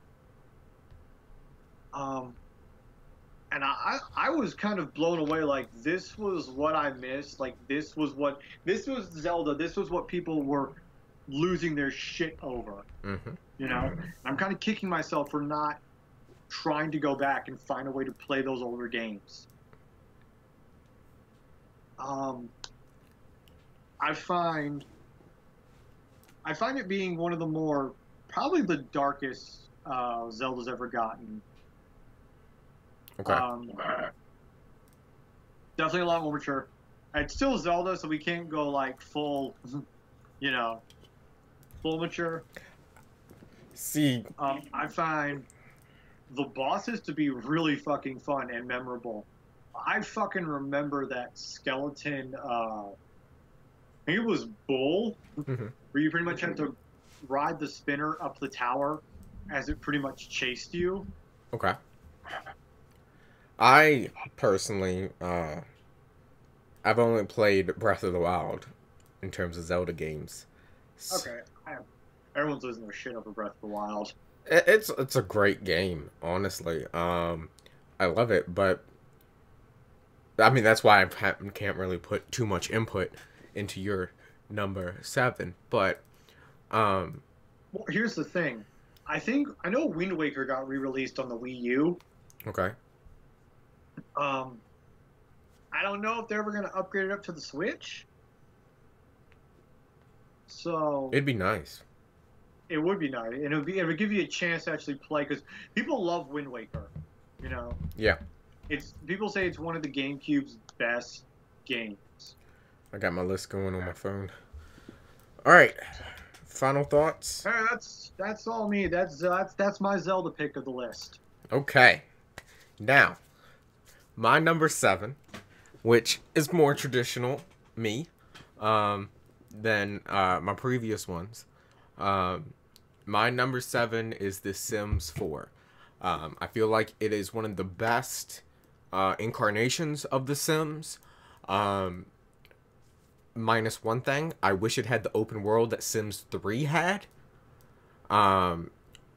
And I was kind of blown away. Like, this was what I missed. Like, this was Zelda. This was what people were losing their shit over. Mm-hmm. You know, I'm kind of kicking myself for not trying to go back and find a way to play those older games. I find it being one of the more, probably the darkest Zelda's ever gotten. Okay. Definitely a lot more mature. It's still Zelda, so we can't go like full, you know, full mature. See, I find the bosses to be really fucking fun and memorable. I fucking remember that skeleton, I think it was Bull, mm-hmm. where you pretty much had to ride the spinner up the tower as it pretty much chased you. Okay. I personally, I've only played Breath of the Wild in terms of Zelda games. Okay. Everyone's losing their shit over Breath of the Wild. It's a great game, honestly. I love it, but I mean that's why I can't really put too much input into your number 7. But well, here's the thing. I know Wind Waker got re-released on the Wii U. Okay. I don't know if they're ever going to upgrade it up to the Switch. So It'd be nice. It would be nice, and it would give you a chance to actually play, because people love Wind Waker. You know. Yeah. People say it's one of the GameCube's best games. I got my list going on my phone. All right. Final thoughts. Hey, that's all me. That's my Zelda pick of the list. Okay. Now, my number 7, which is more traditional me, than my previous ones. My number 7 is The Sims 4. I feel like it is one of the best incarnations of The Sims. Minus one thing, I wish it had the open world that Sims 3 had. And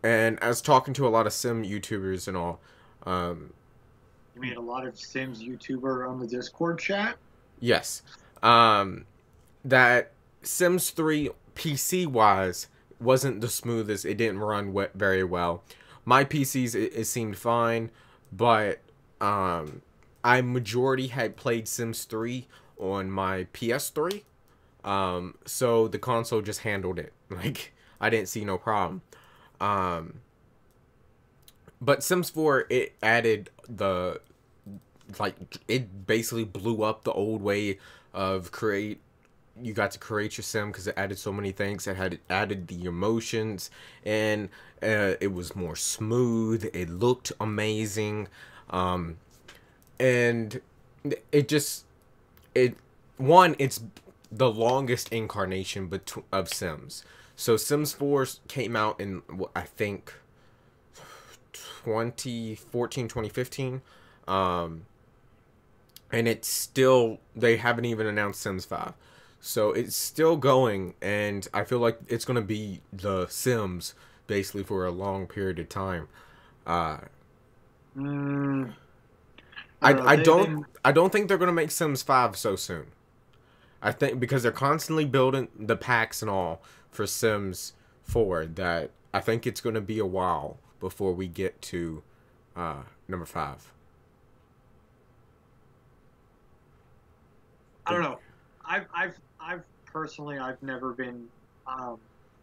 as talking to a lot of Sim YouTubers and all, you mean a lot of Sims YouTuber on the Discord chat? Yes. That Sims 3 PC wise wasn't the smoothest. It didn't run very well. My PCs it seemed fine, but I majority had played Sims 3 on my PS3. So the console just handled it. Like I didn't see no problem. But Sims 4 it added it basically blew up the old way of you got to create your sim, because it added so many things. It had added the emotions, and it was more smooth. It looked amazing, and it's the longest incarnation of Sims. So Sims 4 came out in I think 2014, 2015. And it's still, they haven't even announced Sims 5. So it's still going, and I feel like it's going to be the Sims basically for a long period of time. I don't think they're going to make Sims 5 so soon. I think because they're constantly building the packs and all for Sims 4, that I think it's going to be a while before we get to number 5. I don't know. I've personally, I've never been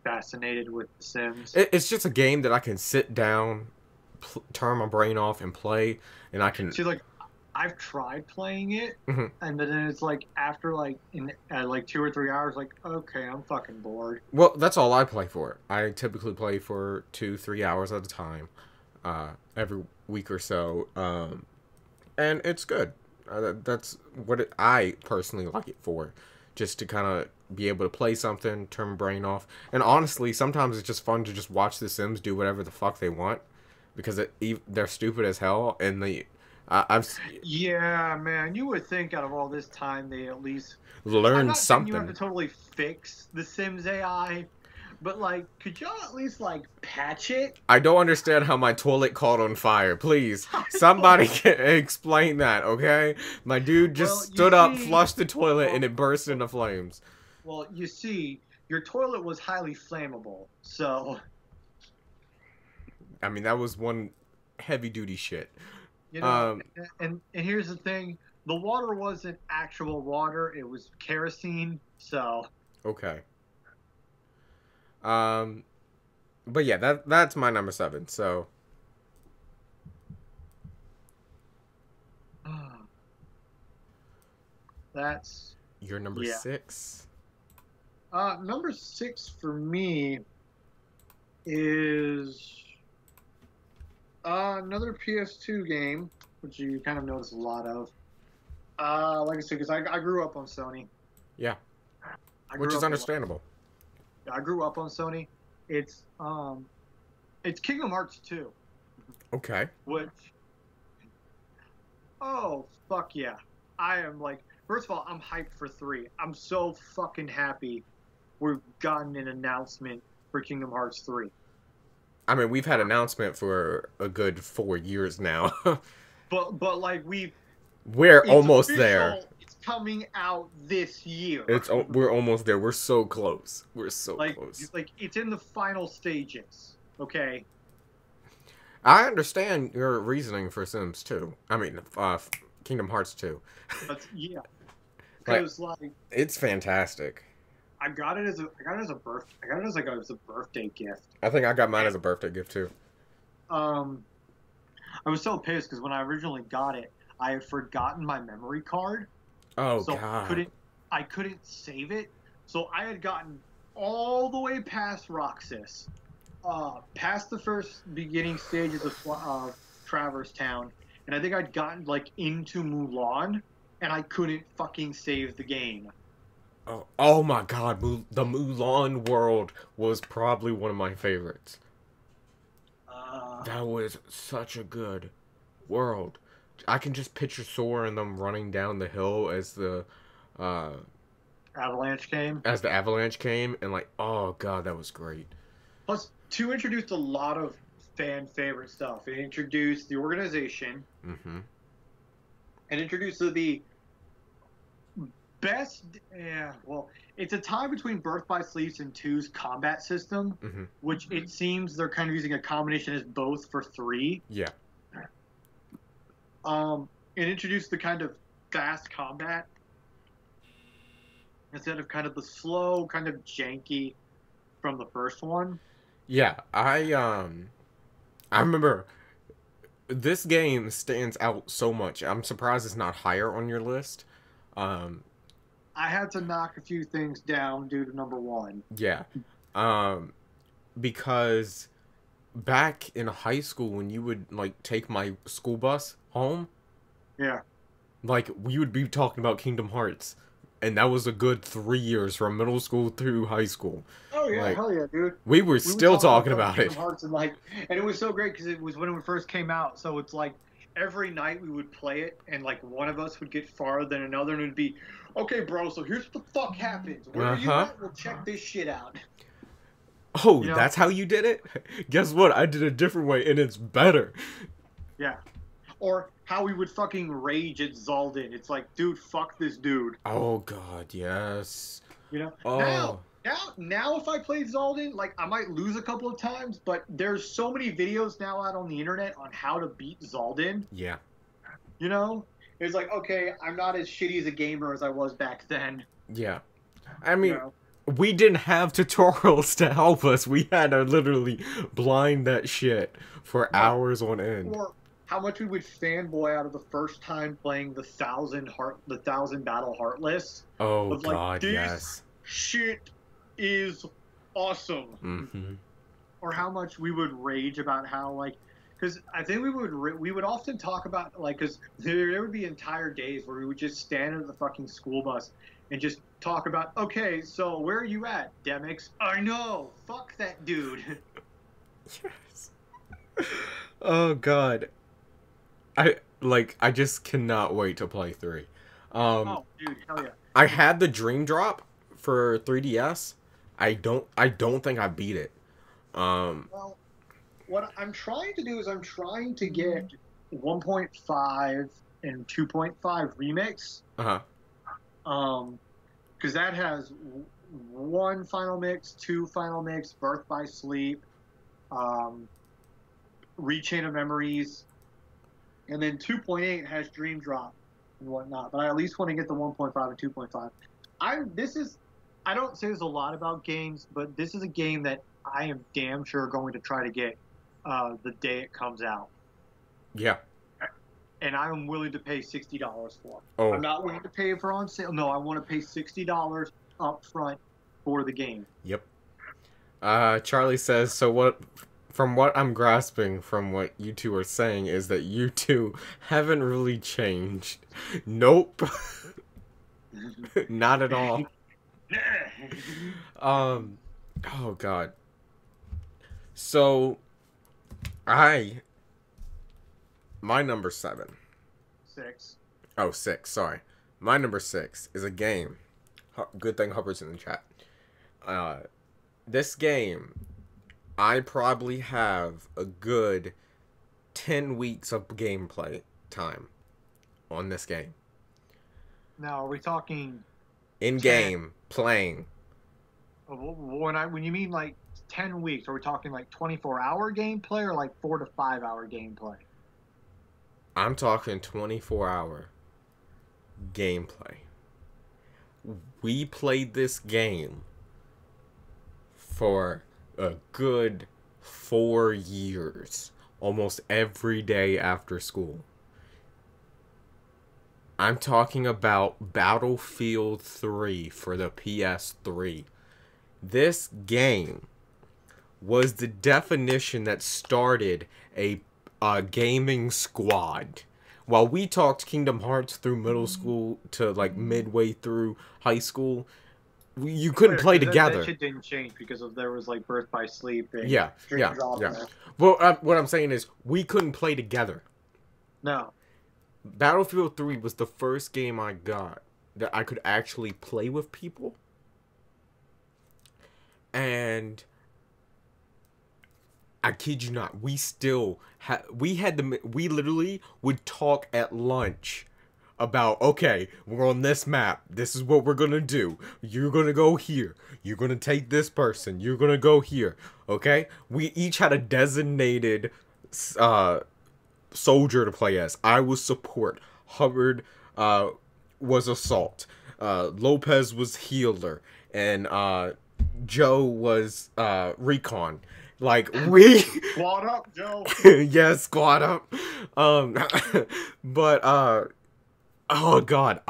fascinated with The Sims. It's just a game that I can sit down, turn my brain off, and play, and I can. See, like, I've tried playing it, Hmm. and then it's like after like in like 2 or 3 hours, like okay, I'm fucking bored. Well, that's all I play for. I typically play for 2, 3 hours at a time, every week or so, and it's good. That's what I personally like it for, just to kind of be able to play something, turn my brain off. And honestly, sometimes it's just fun to just watch The Sims do whatever the fuck they want, because they're stupid as hell, and I've Yeah, man, you would think out of all this time they at least. I'm learned not saying you have to something. totally fix the Sims AI, but like, could y'all at least like patch it? I don't understand how my toilet caught on fire. Please, I somebody don't. can explain that, okay? My dude just Well, you stood up, see, flushed the toilet, and well, it burst into flames. well, you see, your toilet was highly flammable, so I mean, that was one heavy duty shit. you know. Um, And here's the thing: the water wasn't actual water; it was kerosene. So, okay. Um, but yeah, that's my number 7. So that's your number yeah. 6. Number 6 for me is another PS2 game, which you kind of notice a lot of. Like I said, because I grew up on Sony. Yeah, I which grew is up understandable. I grew up on Sony. It's Kingdom Hearts 2, Okay. which oh fuck yeah, I am like. First of all, I'm hyped for 3. I'm so fucking happy we've gotten an announcement for Kingdom Hearts 3. I mean, we've had announcement for a good 4 years now. But like We're it's almost there. official. It's coming out this year. We're almost there. We're so close. We're so like close. like it's in the final stages. Okay. I understand your reasoning for Sims 2. I mean, Kingdom Hearts 2. But yeah, Like, because like it's fantastic. I got it as a birthday gift. I think I got mine as a birthday gift too. Um, I was so pissed because when I originally got it, I had forgotten my memory card, Oh so god. I couldn't save it. So I had gotten all the way past Roxas, past the first beginning stages of Traverse Town, and I think I'd gotten like into Mulan, and I couldn't fucking save the game. Oh my god, the Mulan world was probably one of my favorites. Uh, That was such a good world. I can just picture Sora and them running down the hill uh Avalanche came. as the avalanche came, and like, oh god, that was great. Plus, 2 introduced a lot of fan favorite stuff. It introduced the organization. Mm-hmm. And introduced the best. Yeah, well, it's a tie between Birth by Sleeps and two's combat system, Mm-hmm. which it seems they're kind of using a combination as both for 3. Yeah. It introduced the kind of fast combat instead of kind of the slow, kind of janky from the first one. Yeah, I remember this game stands out so much. I'm surprised it's not higher on your list. Um, I had to knock a few things down due to number 1. yeah. Um, because back in high school when you would like take my school bus home, Yeah. like we would be talking about Kingdom Hearts, and that was a good 3 years from middle school through high school. Oh yeah, Like hell yeah, dude. we were We still would talking about about Kingdom it. Hearts and it was so great because it was when it first came out. So it's like every night we would play it, and like one of us would get farther than another, and it'd be, okay, bro. So here's what the fuck happens. Where are you Uh-huh. at? We'll check this shit out. Oh, You know? that's how you did it? Guess what? I did a different way, and it's better. Yeah. Or how we would fucking rage at Zaldin. It's like, dude, fuck this dude. Oh god, yes. You know. Oh. Now, if I played Zaldin, like I might lose a couple of times, but there's so many videos now out on the internet on how to beat Zaldin. Yeah. You know, it's like, okay, I'm not as shitty as a gamer as I was back then. Yeah. I mean, You know? we didn't have tutorials to help us. We had to literally blind that shit for hours on end. how much we would fanboy out of the first time playing the thousand battle heartless. Oh Of like, God, this yes. shit is awesome. Mm-hmm. Or how much we would rage about how like, because I think we would often talk about like, because there would be entire days where we would just stand at the fucking school bus and just talk about, okay, so where are you at, Demix? I know, fuck that dude. Yes. Oh God. I just cannot wait to play 3. Oh, dude, hell yeah. I had the Dream Drop for 3DS. I don't think I beat it. Well, what I'm trying to do is I'm trying to get 1.5 and 2.5 remix. Uh-huh. Because that has one final mix, two final mix, Birth by Sleep, Rechain of Memories, and then 2.8 has Dream Drop and whatnot. But I at least want to get the 1.5 and 2.5. I don't say there's a lot about games, but this is a game that I am damn sure going to try to get the day it comes out. Yeah. And I'm willing to pay $60 for it. Oh. I'm not willing to pay for on sale. No, I want to pay $60 up front for the game. Yep. Charlie says, so what, from what I'm grasping from what you two are saying is that you two haven't really changed. Nope. Not at all. Oh God. So, my number 7. 6. Oh, 6, sorry. My number 6 is a game. Good thing Hubbard's in the chat. This game, I probably have a good 10 weeks of gameplay time on this game. Now, are we talking In-game, playing. When you mean like 10 weeks, are we talking like 24-hour gameplay or like 4 to 5 hour gameplay? I'm talking 24-hour gameplay. We played this game for a good 4 years, almost every day after school. I'm talking about Battlefield 3 for the PS3. This game was the definition that started a gaming squad. While we talked Kingdom Hearts through middle school to like midway through high school, you couldn't play together. That shit didn't change because there was like Birth by Sleep and Yeah. There. Well, what I'm saying is we couldn't play together. No. Battlefield 3 was the first game I got that I could actually play with people. And I kid you not, we literally would talk at lunch about, okay, we're on this map. This is what we're going to do. You're going to go here. You're going to take this person. You're going to go here. Okay? We each had a designated soldier to play as. I was support. Hubbard was assault. Lopez was healer. And Joe was recon. Like, we... Squad up, Joe. Yes, squad up. But, oh God,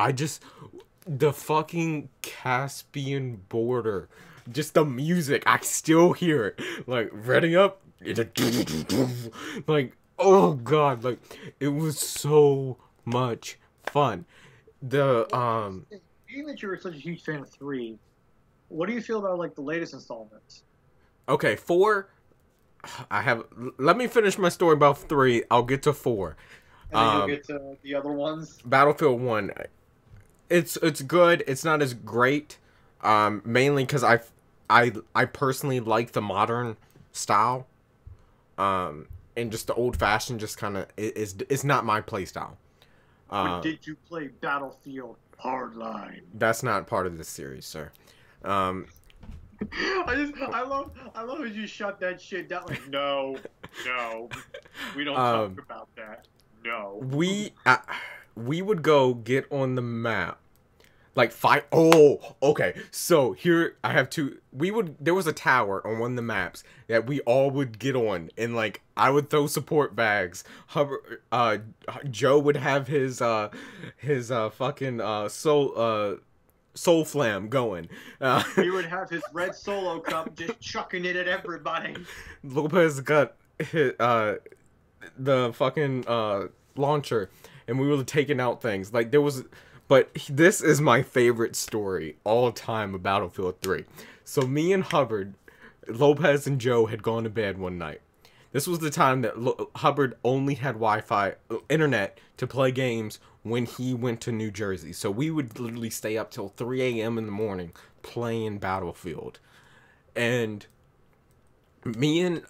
the fucking Caspian border, just the music, I still hear it. Like, ready up. Like, oh God, like, it was so much fun. Being that you were such a huge fan of 3, what do you feel about, like, the latest installments? Okay, 4... let me finish my story about 3. I'll get to 4. And then you'll get to the other ones. Battlefield 1, it's good. It's not as great, mainly because I personally like the modern style, and just the old fashioned just kind of it's not my play style. But did you play Battlefield Hardline? That's not part of this series, sir. I love how you shut that shit down. Like, no, we don't talk about that. No. We would go get on the map. Like fight. Oh, okay. So here I have two. There was a tower on one of the maps that we all would get on, and like I would throw support bags. Joe would have his fucking soul flam going. He would have his red solo cup, just chucking it at everybody. Lopez got the fucking launcher, and we were taking out things. Like there was. But this is my favorite story all time of Battlefield 3. So me and Hubbard, Lopez and Joe had gone to bed one night. This was the time that Hubbard only had Wi-Fi, internet, to play games when he went to New Jersey. So we would literally stay up till 3 a.m. in the morning playing Battlefield. And me and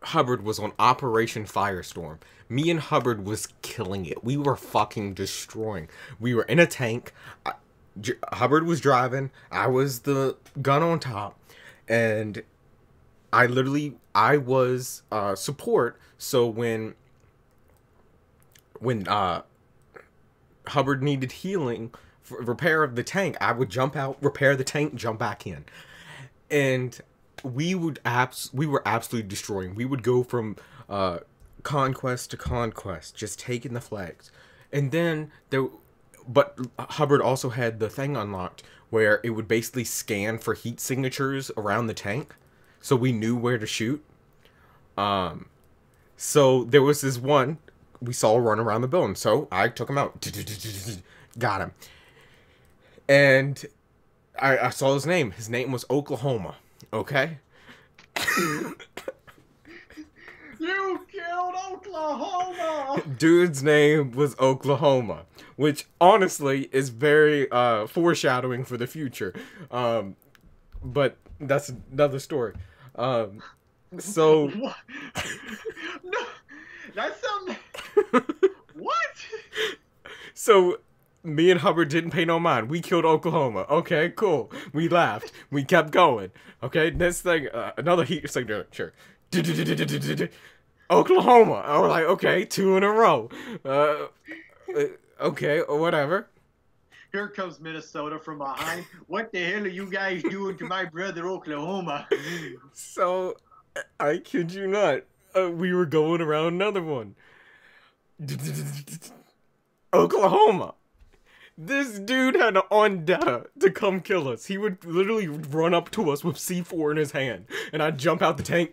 Hubbard was on Operation Firestorm. Me and Hubbard was killing it. We were fucking destroying. We were in a tank. Hubbard was driving. I was the gun on top. And I was support. So when Hubbard needed healing for repair of the tank, I would jump out, repair the tank, jump back in. And we were absolutely destroying. We would go from conquest to conquest, just taking the flags. And then but Hubbard also had the thing unlocked where it would basically scan for heat signatures around the tank, so we knew where to shoot. So there was this one we saw run around the building, so I took him out, got him, and I saw his name. His name was Oklahoma. Okay. You killed Oklahoma! Dude's name was Oklahoma, which honestly is very foreshadowing for the future. But that's another story. So what? No, that's something. What? So me and Hubbard didn't pay no mind. We killed Oklahoma. Okay, cool. We laughed. We kept going. Okay, next thing, another heat signature. Oklahoma. I was like, okay, 2 in a row. Okay, or whatever. Here comes Minnesota from behind. What the hell are you guys doing to my brother Oklahoma? So, I kid you not, we were going around another one. Oklahoma. This dude had an vendetta to come kill us. He would literally run up to us with C4 in his hand, and I'd jump out the tank,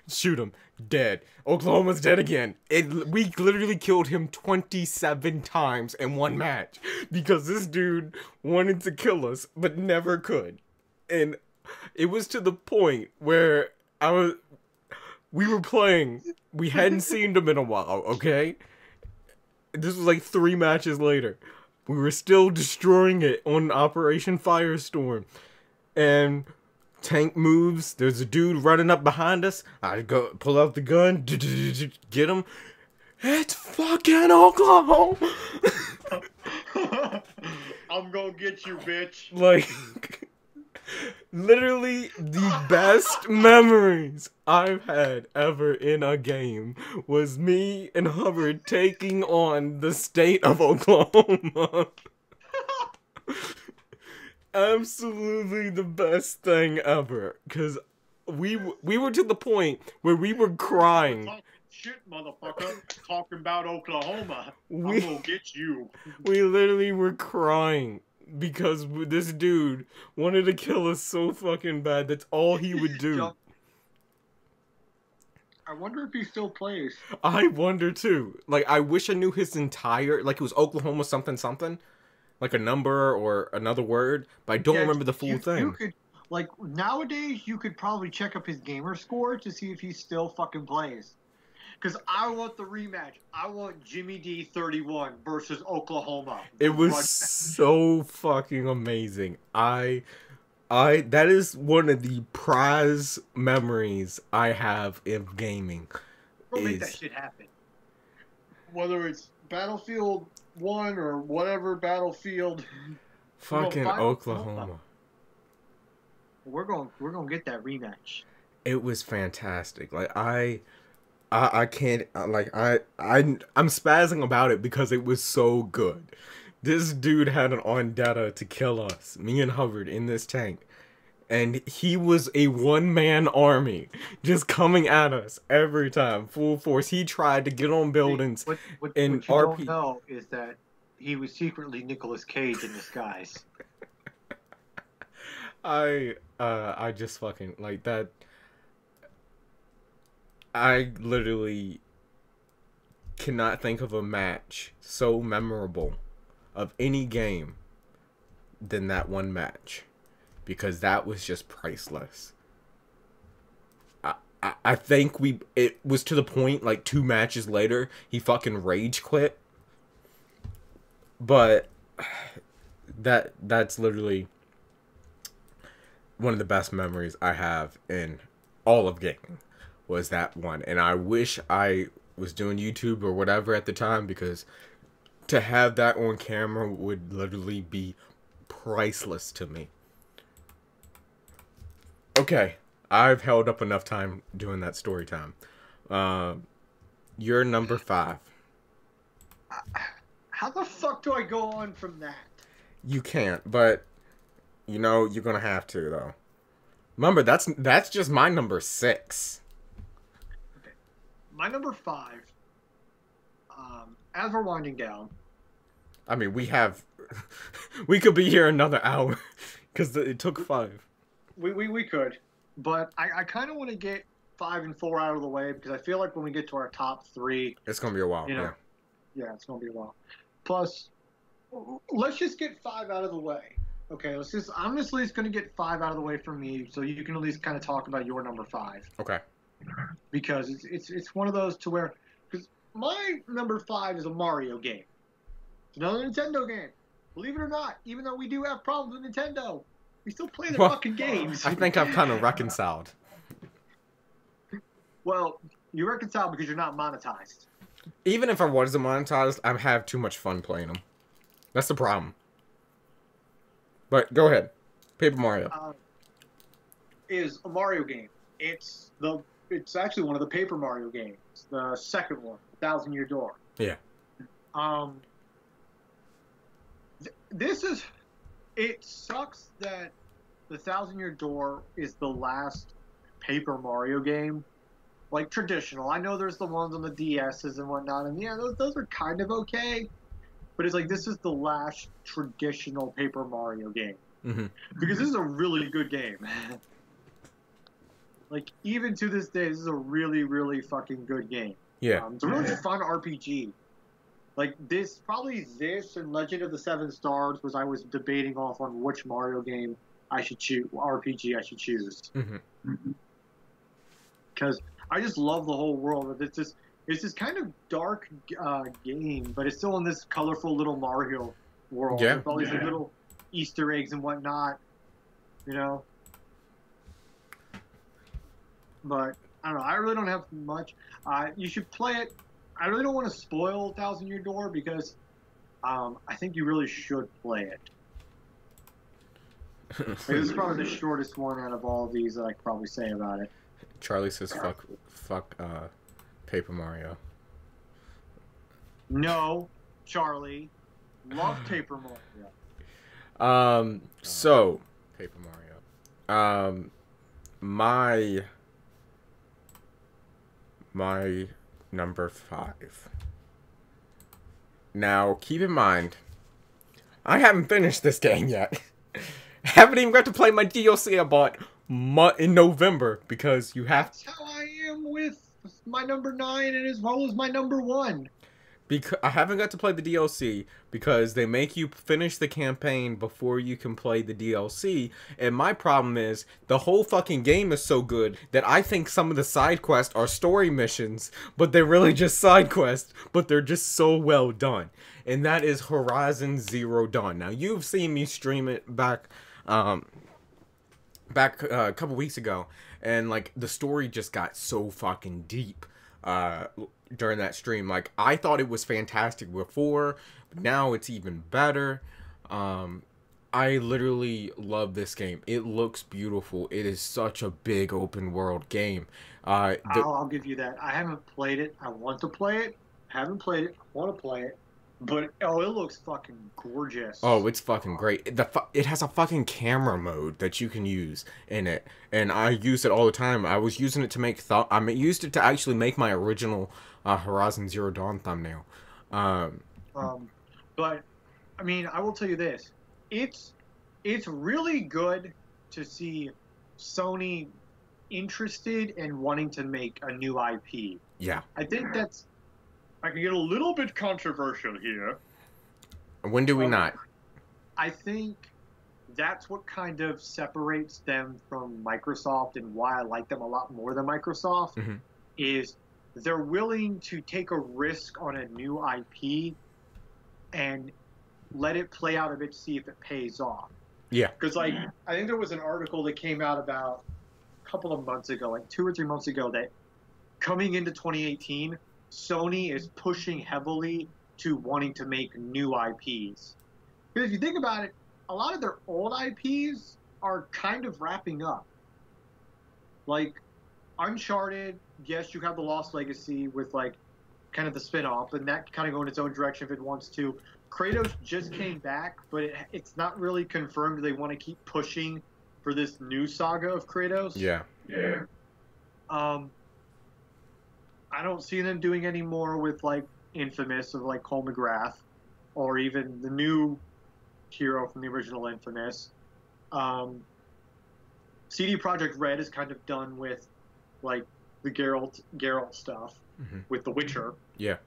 shoot him, dead. Oklahoma's dead again. We literally killed him 27 times in one match, because this dude wanted to kill us, but never could. And it was to the point where we were playing, we hadn't seen him in a while, okay? This was like 3 matches later. We were still destroying it on Operation Firestorm. And tank moves. There's a dude running up behind us. I go pull out the gun. Get him. It's fucking Oklahoma. I'm gonna get you, bitch. Like, literally the best memories I've had ever in a game was me and Hubbard taking on the state of Oklahoma. Absolutely the best thing ever, because we were to the point where we were crying. Shit, motherfucker, talking about Oklahoma. I'm gonna get you. We literally were crying because this dude wanted to kill us so fucking bad. That's all he would do. I wonder if he still plays. I wonder too. Like, I wish I knew his entire, like, it was Oklahoma something something, like a number or another word, but I don't remember the full thing. You could, like, nowadays you could probably check up his gamer score to see if he still fucking plays. Because I want the rematch. I want Jimmy D 31 versus Oklahoma. It was so fucking amazing. That is one of the prize memories I have in gaming. We'll make that shit happen. Whether it's Battlefield 1 or whatever Battlefield. Fucking Oklahoma. We're gonna get that rematch. It was fantastic. Like I can't, like, I'm spazzing about it because it was so good. This dude had an vendetta to kill us, me and Hubbard, in this tank. And he was a one-man army, just coming at us every time, full force. He tried to get on buildings What in you RP. don't know is that he was secretly Nicolas Cage in disguise. I just fucking, like, that. I literally cannot think of a match so memorable of any game than that one match. Because that was just priceless. I think it was to the point, like, 2 matches later, he fucking rage quit. But that's literally one of the best memories I have in all of gaming, was that one. And I wish I was doing YouTube or whatever at the time, because to have that on camera would literally be priceless to me. Okay, I've held up enough time doing that story time. You're number 5. How the fuck do I go on from that? You can't, but you know you're gonna have to though. Remember, that's just my number 6. Okay, my number 5. As we're winding down, I mean, we could be here another hour because it took 5. we could, but I kind of want to get 5 and 4 out of the way, because I feel like when we get to our top 3, It's gonna be a while. you know, yeah, it's gonna be a while. Plus, let's just get 5 out of the way. Okay, I'm just at least gonna get 5 out of the way from me, so you can at least kind of talk about your number 5. Okay. Because it's one of those to where, because my number 5 is a Mario game. It's another Nintendo game. Believe it or not, even though we do have problems with Nintendo, we still play their fucking games. I think I've kind of reconciled. Well, you reconcile because you're not monetized. Even if I wasn't monetized, I have too much fun playing them. That's the problem. But go ahead. Paper Mario. Is a Mario game. It's actually one of the Paper Mario games. The second one, Thousand Year Door. Yeah. It sucks that the Thousand Year Door is the last Paper Mario game. Like, traditional. I know there's the ones on the DSs and whatnot, and yeah, those are kind of okay. But it's like, this is the last traditional Paper Mario game. Mm-hmm. Because this is a really good game. Like, even to this day, this is a really, really fucking good game. Yeah. It's a really fun RPG. Like, this and Legend of the Seven Stars was I was debating off on which Mario game I should choose, RPG I should choose. Because I just love the whole world. It's this kind of dark game, but it's still in this colorful little Mario world. Yeah. With all these little Easter eggs and whatnot, you know? But, I don't know. I really don't have much. You should play it. I really don't want to spoil Thousand Year Door, because I think you really should play it. This is probably the shortest one out of all of these that I could probably say about it. Charlie says fuck Paper Mario. No, Charlie. Love Paper Mario. So Paper Mario. My number 5. Now, keep in mind, I haven't finished this game yet. I haven't even got to play my DLC I bought in November, because you have. That's how I am with my number 9, and as well as my number 1. Because I haven't got to play the DLC because they make you finish the campaign before you can play the DLC. And my problem is the whole fucking game is so good that I think some of the side quests are story missions, but they're really just side quests, but they're just so well done. And that is Horizon Zero Dawn. Now, you've seen me stream it back a couple weeks ago, and like the story just got so fucking deep during that stream. Like, I thought it was fantastic before, but now it's even better. I literally love this game. It looks beautiful. It is such a big open world game. I'll give you that. I haven't played it. I want to play it. Haven't played it. I want to play it. But oh, it looks fucking gorgeous. Oh, it's fucking great. It has a fucking camera mode that you can use in it, and I use it all the time. I was using it to make used it to actually make my original Horizon Zero Dawn thumbnail. Um, Um, but I mean, I will tell you this: it's it's really good to see Sony interested in wanting to make a new IP. yeah. I think that's I can get a little bit controversial here. When do we Um, not? I think that's what kind of separates them from Microsoft and why I like them a lot more than Microsoft Hmm. is they're willing to take a risk on a new IP and let it play out a bit to see if it pays off. Yeah. Because like I think there was an article that came out about a couple of months ago, like 2 or 3 months ago, that coming into 2018, Sony is pushing heavily to wanting to make new IPs. Because if you think about it, a lot of their old IPs are kind of wrapping up. Like Uncharted, yes, you have the Lost Legacy with like kind of the spin-off, and that kind of go in its own direction if it wants to. Kratos just came back, but it's not really confirmed they want to keep pushing for this new saga of Kratos. Yeah. Yeah. I don't see them doing any more with like Infamous of like Cole McGrath, or even the new hero from the original Infamous. CD Projekt Red is kind of done with like the Geralt stuff Hmm. with The Witcher. Yeah.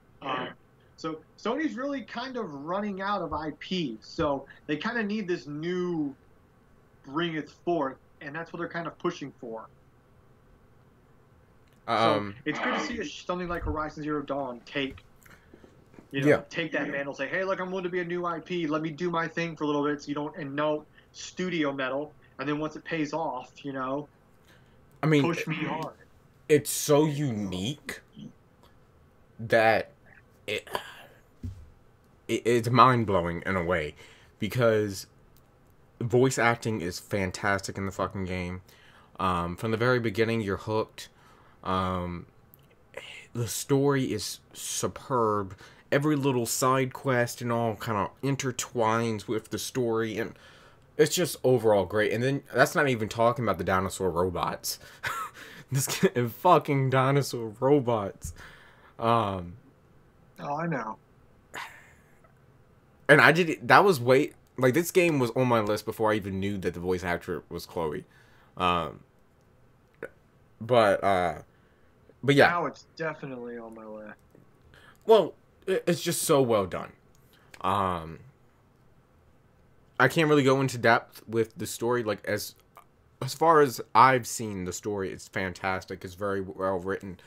So Sony's really kind of running out of IP. So they kind of need this new bring it forth, and that's what they're kind of pushing for. So it's good to see something like Horizon Zero Dawn take, take that mantle, say, hey, look, I'm willing to be a new IP. Let me do my thing for a little bit, so you don't, and no studio metal. And then once it pays off, I mean, push me hard. it's so unique that it's mind blowing in a way, because voice acting is fantastic in the fucking game. From the very beginning, you're hooked. The story is superb. Every little side quest and all kind of intertwines with the story, and it's just overall great. And then that's not even talking about the dinosaur robots. This fucking dinosaur robots. Oh, I know. And that was this game was on my list before I even knew that the voice actor was Chloe. But yeah. Now it's definitely on my list. Well, it's just so well done. I can't really go into depth with the story. Like, as far as I've seen the story, it's fantastic. It's very well written.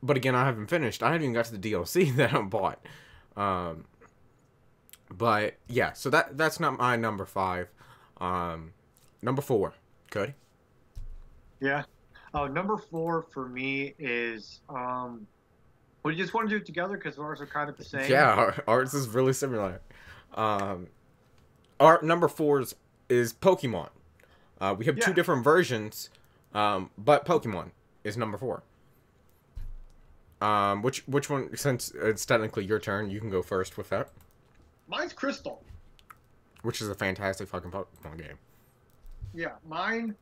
But again, I haven't finished. I haven't even got to the DLC that I bought. But yeah, so that's not my number 5. Number 4, Cody. Yeah. Oh, number 4 for me is we just want to do it together because ours are kind of the same. Yeah, ours is really similar. Our number 4 is Pokemon. We have 2 different versions, but Pokemon is number 4. Which one? Since it's technically your turn, you can go first with that. Mine's Crystal. Which is a fantastic fucking Pokemon game. Yeah, mine's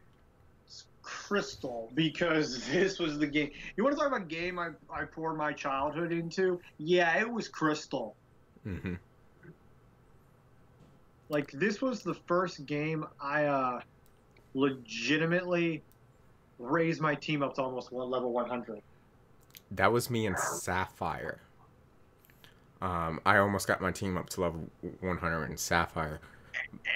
Crystal, because this was the game. You want to talk about game I poured my childhood into? Yeah, it was Crystal. Mm-hmm. Like, this was the first game I legitimately raised my team up to almost level 100. That was me in Sapphire. I almost got my team up to level 100 in Sapphire.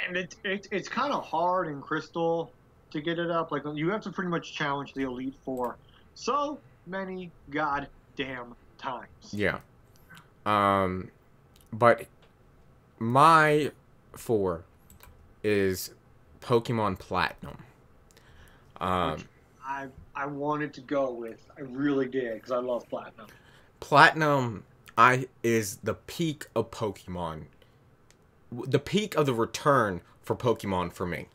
And it's kind of hard in Crystal to get it up. Like, you have to pretty much challenge the Elite Four so many goddamn times. Yeah. But my 4 is Pokemon Platinum. Which I wanted to go with. I really did, because I love Platinum. Platinum is the peak of Pokemon. The peak of the return for Pokemon for me.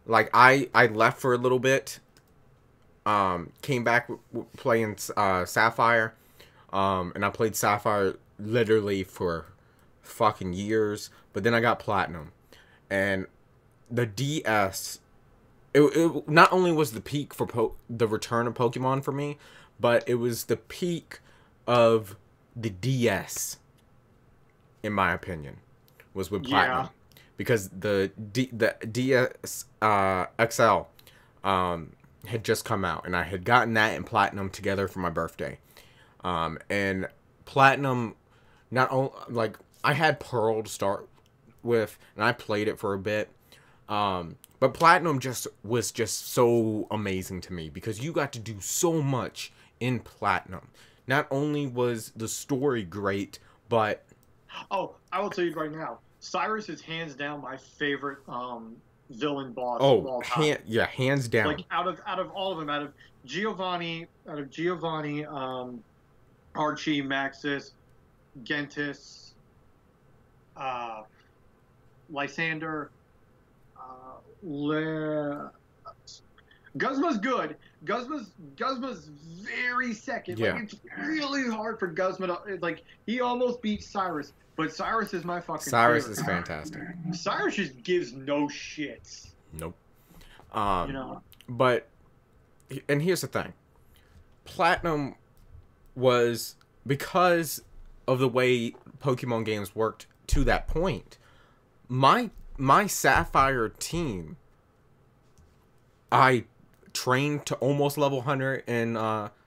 Like, I left for a little bit. Came back playing Sapphire. And I played Sapphire literally for fucking years. But then I got Platinum, and the DS. It not only was the peak for the return of Pokemon for me, but it was the peak of the DS, in my opinion, was with Platinum. Because the DS XL had just come out, and I had gotten that and Platinum together for my birthday. And Platinum, not only, like, I had Pearl to start with, and I played it for a bit. But Platinum was just so amazing to me because you got to do so much in Platinum. Not only was the story great, but... Oh, I will tell you right now, Cyrus is hands down my favorite villain boss of all time. Hands down. Like out of all of them, out of Giovanni, Archie, Maxis, Gentis, Lysander, Guzma's good. Guzma's very second. Yeah. Like, it's really hard for Guzma to, like, he almost beat Cyrus, but Cyrus is my fucking Cyrus favorite. is fantastic. Cyrus just gives no shits. Nope. You know. But, and here's the thing. Platinum was, because of the way Pokemon games worked to that point, my Sapphire team, I trained to almost level 100 in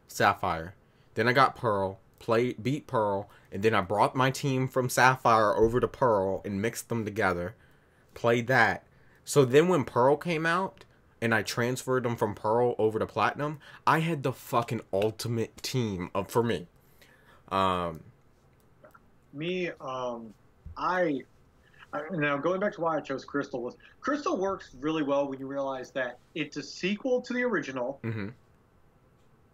Sapphire. Then I got Pearl, beat Pearl, and then I brought my team from Sapphire over to Pearl and mixed them together. Played that. So then when Pearl came out, and I transferred them from Pearl over to Platinum, I had the fucking ultimate team for me. Now, going back to why I chose Crystal, was Crystal works really well when you realize that it's a sequel to the original. Mm-hmm.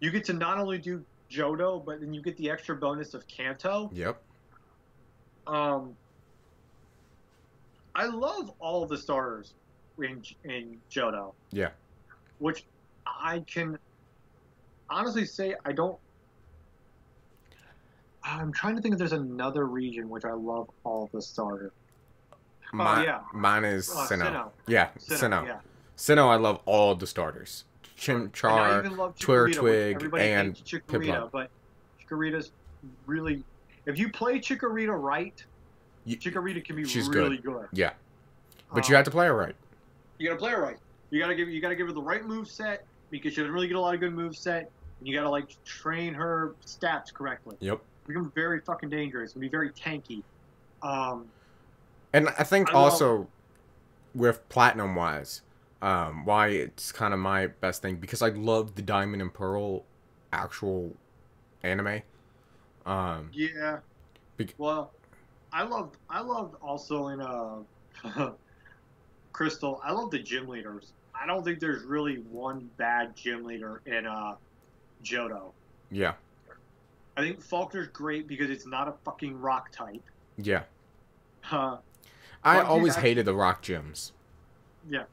You get to not only do Johto, but then you get the extra bonus of Kanto. Yep. I love all of the starters in Johto. Yeah. Which I can honestly say I don't... I'm trying to think if there's another region which I love all the starters. Mine is Sinnoh. Yeah, Sinnoh. Yeah. Sinnoh, I love all the starters. Chimchar, Twig, and Chikorita, but Chikorita's really... If you play Chikorita right, Chikorita can be really good. Yeah. But you have to play her right. You gotta play her right. You gotta give her the right move set, because she doesn't really get a lot of good move set, and you gotta, like, train her stats correctly. Yep. Become very fucking dangerous and be very tanky. And I think also with Platinum wise, why it's kind of my best thing, because I love the Diamond and Pearl actual anime. Yeah. Well, I loved also in Crystal. I love the gym leaders. I don't think there's really one bad gym leader in Johto. Yeah. I think Faulkner's great because it's not a fucking rock type. Yeah. I always hated the rock gyms. Yeah.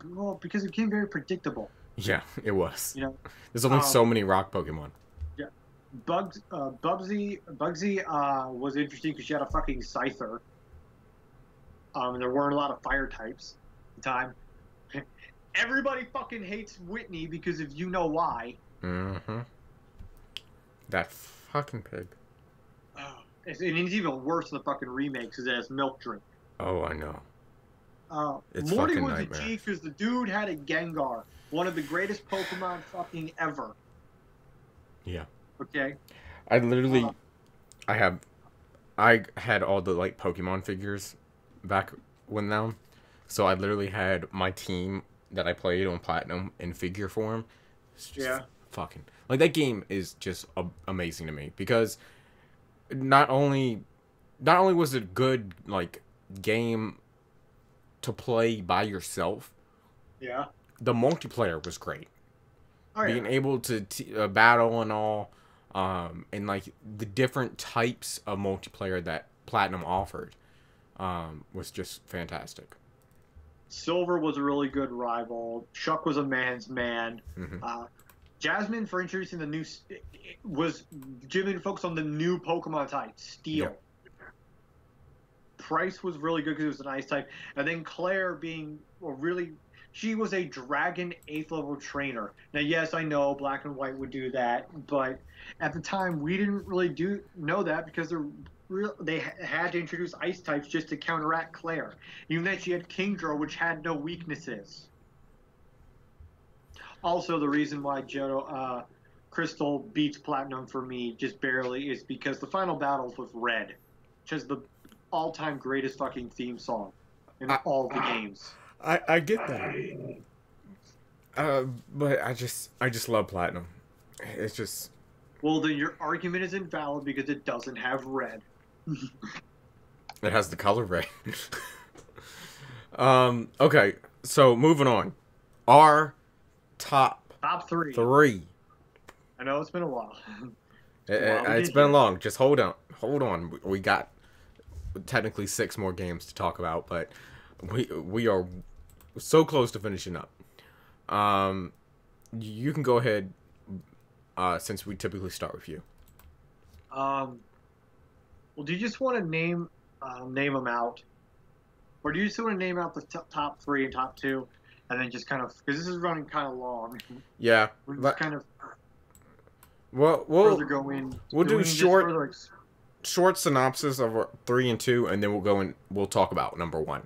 Well, because it became very predictable. Yeah, it was. You know, there's only so many rock Pokemon. Yeah. Bugsy was interesting because she had a fucking Scyther. There weren't a lot of fire types at the time. Everybody fucking hates Whitney because of you know why. Mm-hmm. That fucking pig. And it's even worse in the fucking remake because it has Milk Drink. Oh, I know. It's Morty fucking was nightmare. a G because the dude had a Gengar, one of the greatest Pokemon fucking ever. Yeah. Okay. I literally, I had all the like Pokemon figures back when now, so I literally had my team that I played on Platinum in figure form. It's just fucking like that game is just amazing to me because not only was it a good like game to play by yourself. Yeah. The multiplayer was great. Oh, yeah. Being able to battle and all, and like the different types of multiplayer that Platinum offered, was just fantastic. Silver was a really good rival. Chuck was a man's man. Mm-hmm. Jasmine for introducing the new was Jimmy focused on the new Pokemon type, Steel. Yep. Price was really good because it was an ice type, and then Claire being she was a Dragon 8th level trainer. Now, yes, I know Black and White would do that, but at the time we didn't really know that because they had to introduce ice types just to counteract Claire. Even then, she had Kingdra, which had no weaknesses. Also, the reason why Crystal beats Platinum for me just barely is because the final battles with Red, which is the all-time greatest fucking theme song in all the games. I get that. But I just love Platinum. It's just... Well, then your argument is invalid because it doesn't have red. It has the color red. Okay, so moving on. Our top three. I know it's been a while. It's been long. Just hold on. We got technically 6 more games to talk about, but we are so close to finishing up. You can go ahead, since we typically start with you. Well, do you just want to name them out, or do you just want to name out the top 3 and top 2, and then just kind of, because this is running kind of long. Yeah. We're just kind of. We'll go in. We'll do short synopsis of 3 and 2, and then we'll talk about number 1.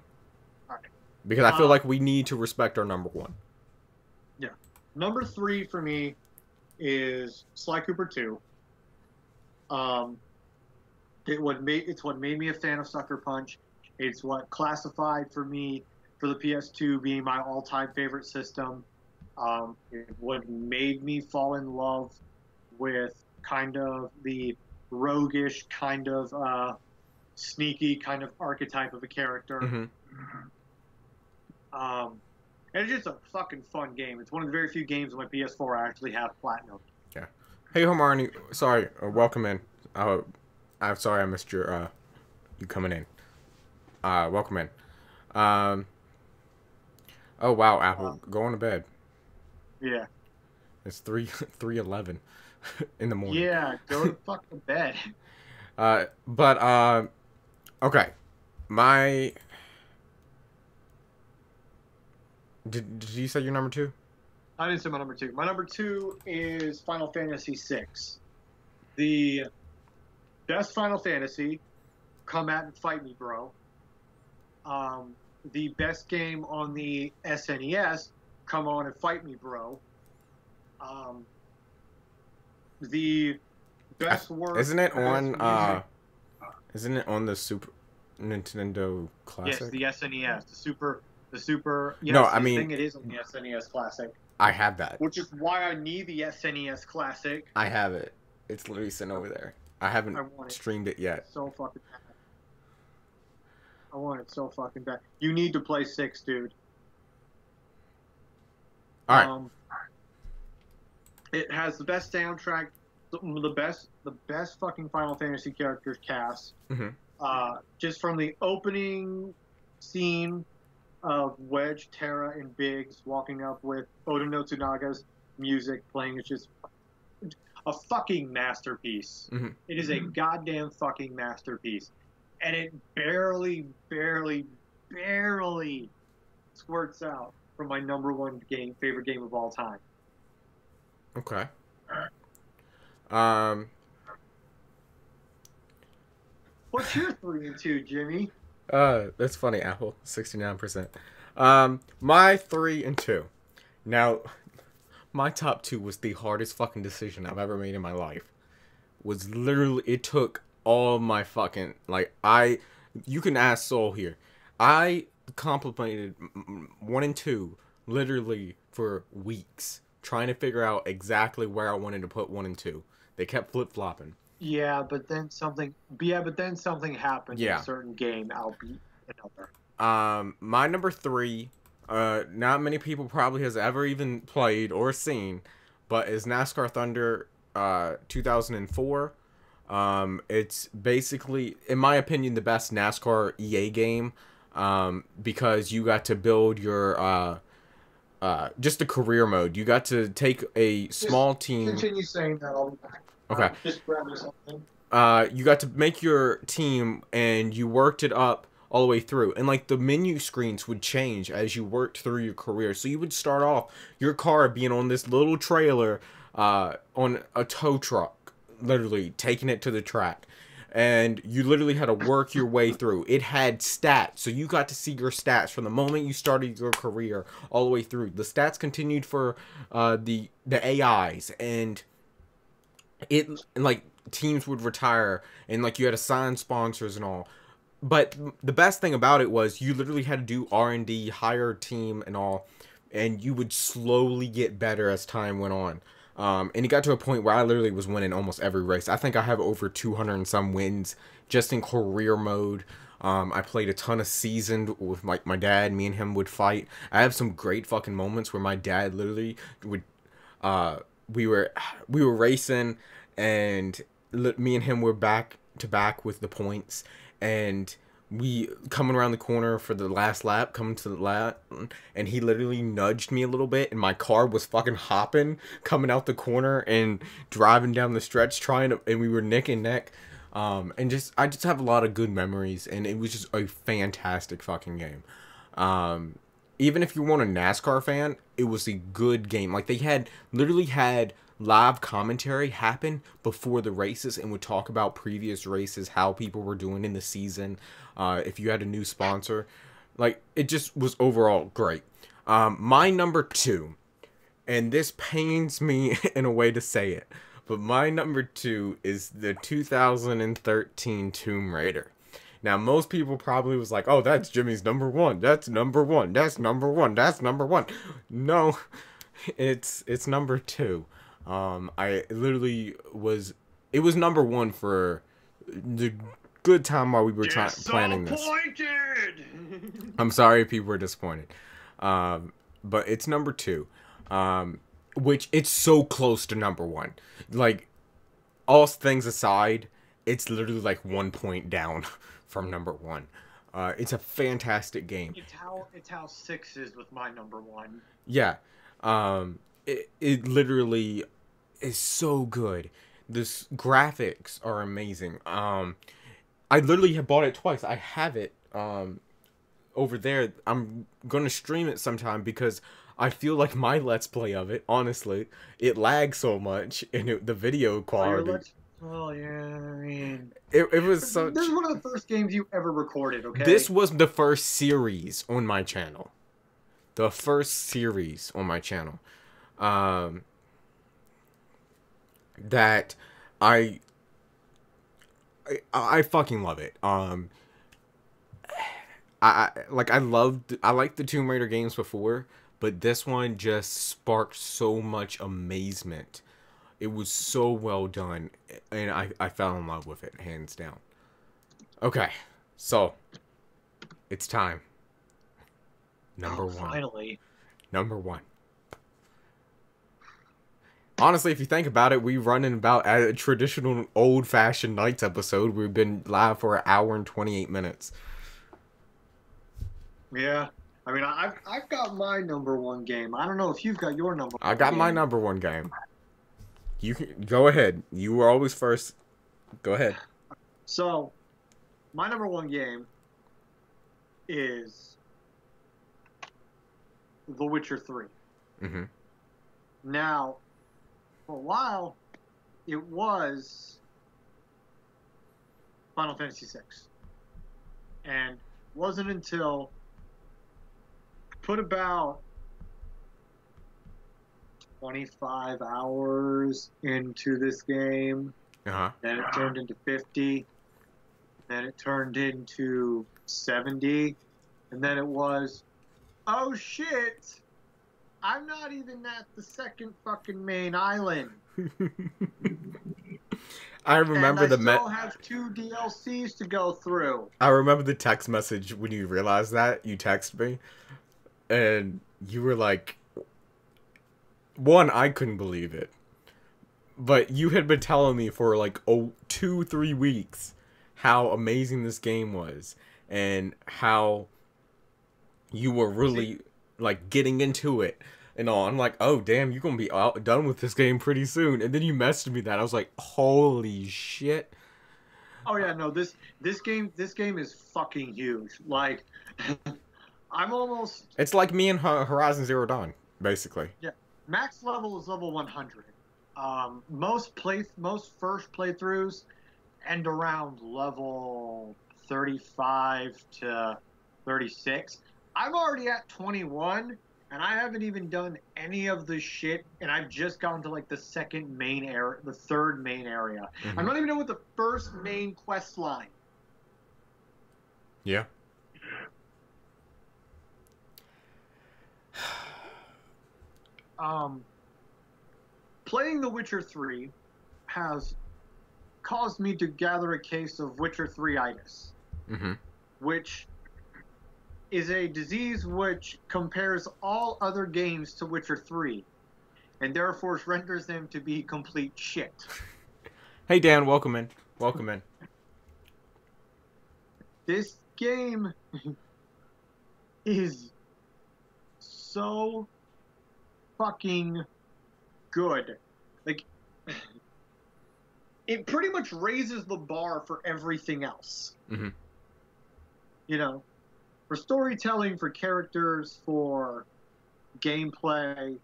Right. Because I feel like we need to respect our number 1. Yeah. Number 3 for me is Sly Cooper 2. It's what made me a fan of Sucker Punch. It's what classified for me for the PS2 being my all-time favorite system. It what made me fall in love with kind of the roguish, kind of sneaky kind of archetype of a character. Mm-hmm. And it's just a fucking fun game. It's one of the very few games on my PS4 I actually have platinum. Yeah. Hey, Hermione. Sorry. Welcome in. I'm sorry I missed your you coming in. Welcome in. Oh wow, Apple, going to bed. Yeah. It's 3:11 in the morning. Yeah, go to fucking bed. Okay. Did you say your number 2? I didn't say my number 2. My number 2 is Final Fantasy VI. The best Final Fantasy. Come at and fight me, bro. The best game on the SNES. Come on and fight me, bro. The best work. Isn't it on? Isn't it on the Super Nintendo Classic? Yes, the SNES, the Super. Yes, no, I mean, I think it is on the SNES Classic. I have that. Which is why I need the SNES Classic. I have it. It's literally sitting over there. I haven't streamed it yet. So fucking bad. I want it so fucking bad. You need to play 6, dude. All right. It has the best soundtrack, the best fucking Final Fantasy characters cast. Mm-hmm. Just from the opening scene of Wedge, Terra, and Biggs walking up with Oda Notsunaga's music playing, it's just a fucking masterpiece. Mm-hmm. It is a goddamn fucking masterpiece. And it barely squirts out from my number 1 favorite game of all time. Okay. What's your 3 and 2, Jimmy? That's funny, Apple. 69%. My 3 and 2. Now, my top 2 was the hardest fucking decision I've ever made in my life. Was literally, it took all my fucking, you can ask Soul here. I contemplated 1 and 2 literally for weeks, trying to figure out exactly where I wanted to put 1 and 2. They kept flip-flopping. Yeah, but then something happened in a certain game. I'll beat another. My number 3, not many people probably has ever even played or seen, but is NASCAR Thunder 2004. It's basically, in my opinion, the best NASCAR EA game, because you got to build your just the career mode. You got to take a Just small team. continue saying that. I'll be back. Okay. Just grab me something. You got to make your team and you worked it up all the way through. And like the menu screens would change as you worked through your career. So you would start off your car being on this little trailer, on a tow truck, literally taking it to the track. And you literally had to work your way through. It had stats, so you got to see your stats from the moment you started your career all the way through. The stats continued for the AIs, and like teams would retire, and like you had assigned sponsors and all. But the best thing about it was you literally had to do R&D, hire a team and all, and you would slowly get better as time went on. And it got to a point where I literally was winning almost every race. I think I have over 200 and some wins just in career mode. I played a ton of seasoned with my dad. Me and him would fight. I have some great fucking moments where my dad literally would, we were racing, and me and him were back to back with the points, and we coming around the corner for the last lap, coming to the lap, and he literally nudged me a little bit, and my car was fucking hopping coming out the corner and driving down the stretch and we were neck and neck. And I just have a lot of good memories, and it was just a fantastic fucking game. Even if you weren't a NASCAR fan, it was a good game. Like, they literally had live commentary happen before the races and would talk about previous races, how people were doing in the season, if you had a new sponsor. Like, it just was overall great. My number 2, and this pains me in a way to say it, but my number 2 is the 2013 Tomb Raider. Now, most people probably was like, oh, that's Jimmy's number 1. That's number 1. That's number 1. That's number 1. No, it's number 2. I literally it was number 1 for the good time while we were planning this. I'm sorry if people were disappointed. But it's number 2. Which it's so close to number 1. Like, all things aside, it's literally like 1 point down from number 1. It's a fantastic game. It's how 6 is with my number 1. Yeah. It literally is so good. This graphics are amazing. I literally have bought it twice. I have it over there. I'm gonna stream it sometime because I feel like my Let's Play of it, honestly, it lags so much in the video quality. Well, yeah, I mean, it was such. This is one of the first games you ever recorded. Okay. This was the first series on my channel. The first series on my channel. That I fucking love it. I liked the Tomb Raider games before, but this one just sparked so much amazement. It was so well done, and I fell in love with it, hands down. Okay, so it's time. Number 1. Finally. Number 1. Honestly, if you think about it, we run in about a traditional old-fashioned Nights episode. We've been live for 1 hour and 28 minutes. Yeah. I mean, I've got my number 1 game. I don't know if you've got your number 1 I got game. my number 1 game. You can go ahead. You were always first. Go ahead. So, my number 1 game is The Witcher 3. Mm-hmm. Now, for a while, it was Final Fantasy VI. And wasn't until put about 25 hours into this game. Uh-huh. Then it turned into 50. Then it turned into 70. And then it was, oh shit, I'm not even at the second fucking main island. I remember and I still have 2 DLCs to go through. I remember the text message when you realized that. You texted me. And you were like... One, I couldn't believe it. But you had been telling me for like 2-3 weeks how amazing this game was. And how you were really... like getting into it and all. I'm like, oh damn, you're gonna be done with this game pretty soon. And then you messaged me that. I was like, holy shit. Oh yeah, no, this game is fucking huge. Like I'm almost It's like me and Horizon Zero Dawn, basically. yeah. Max level is level 100. Most first playthroughs end around level 35 to 36. I'm already at 21, and I haven't even done any of the shit, and I've just gone to like the second main area, the third main area. Mm-hmm. I'm not even done with the first main quest line. Yeah. Playing The Witcher 3 has caused me to gather a case of Witcher 3-itis, which is a disease which compares all other games to Witcher 3, and therefore renders them to be complete shit. Hey Dan, welcome in. Welcome in. This game is so fucking good. Like, it pretty much raises the bar for everything else. Mm-hmm. You know, for storytelling, for characters, for gameplay,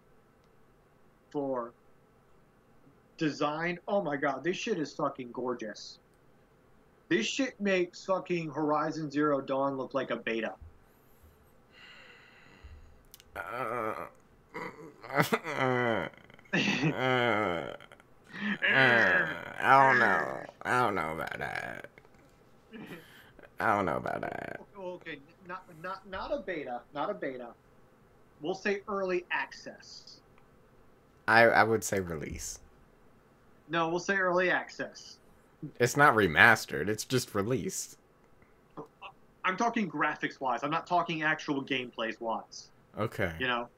for design. Oh my god, this shit is fucking gorgeous. This shit makes fucking Horizon Zero Dawn look like a beta. I don't know. I don't know about that. I don't know about that. Okay, not a beta. Not a beta. We'll say early access. I would say release. No, we'll say early access. It's not remastered. It's just released. I'm talking graphics wise. I'm not talking actual gameplays wise. Okay. You know,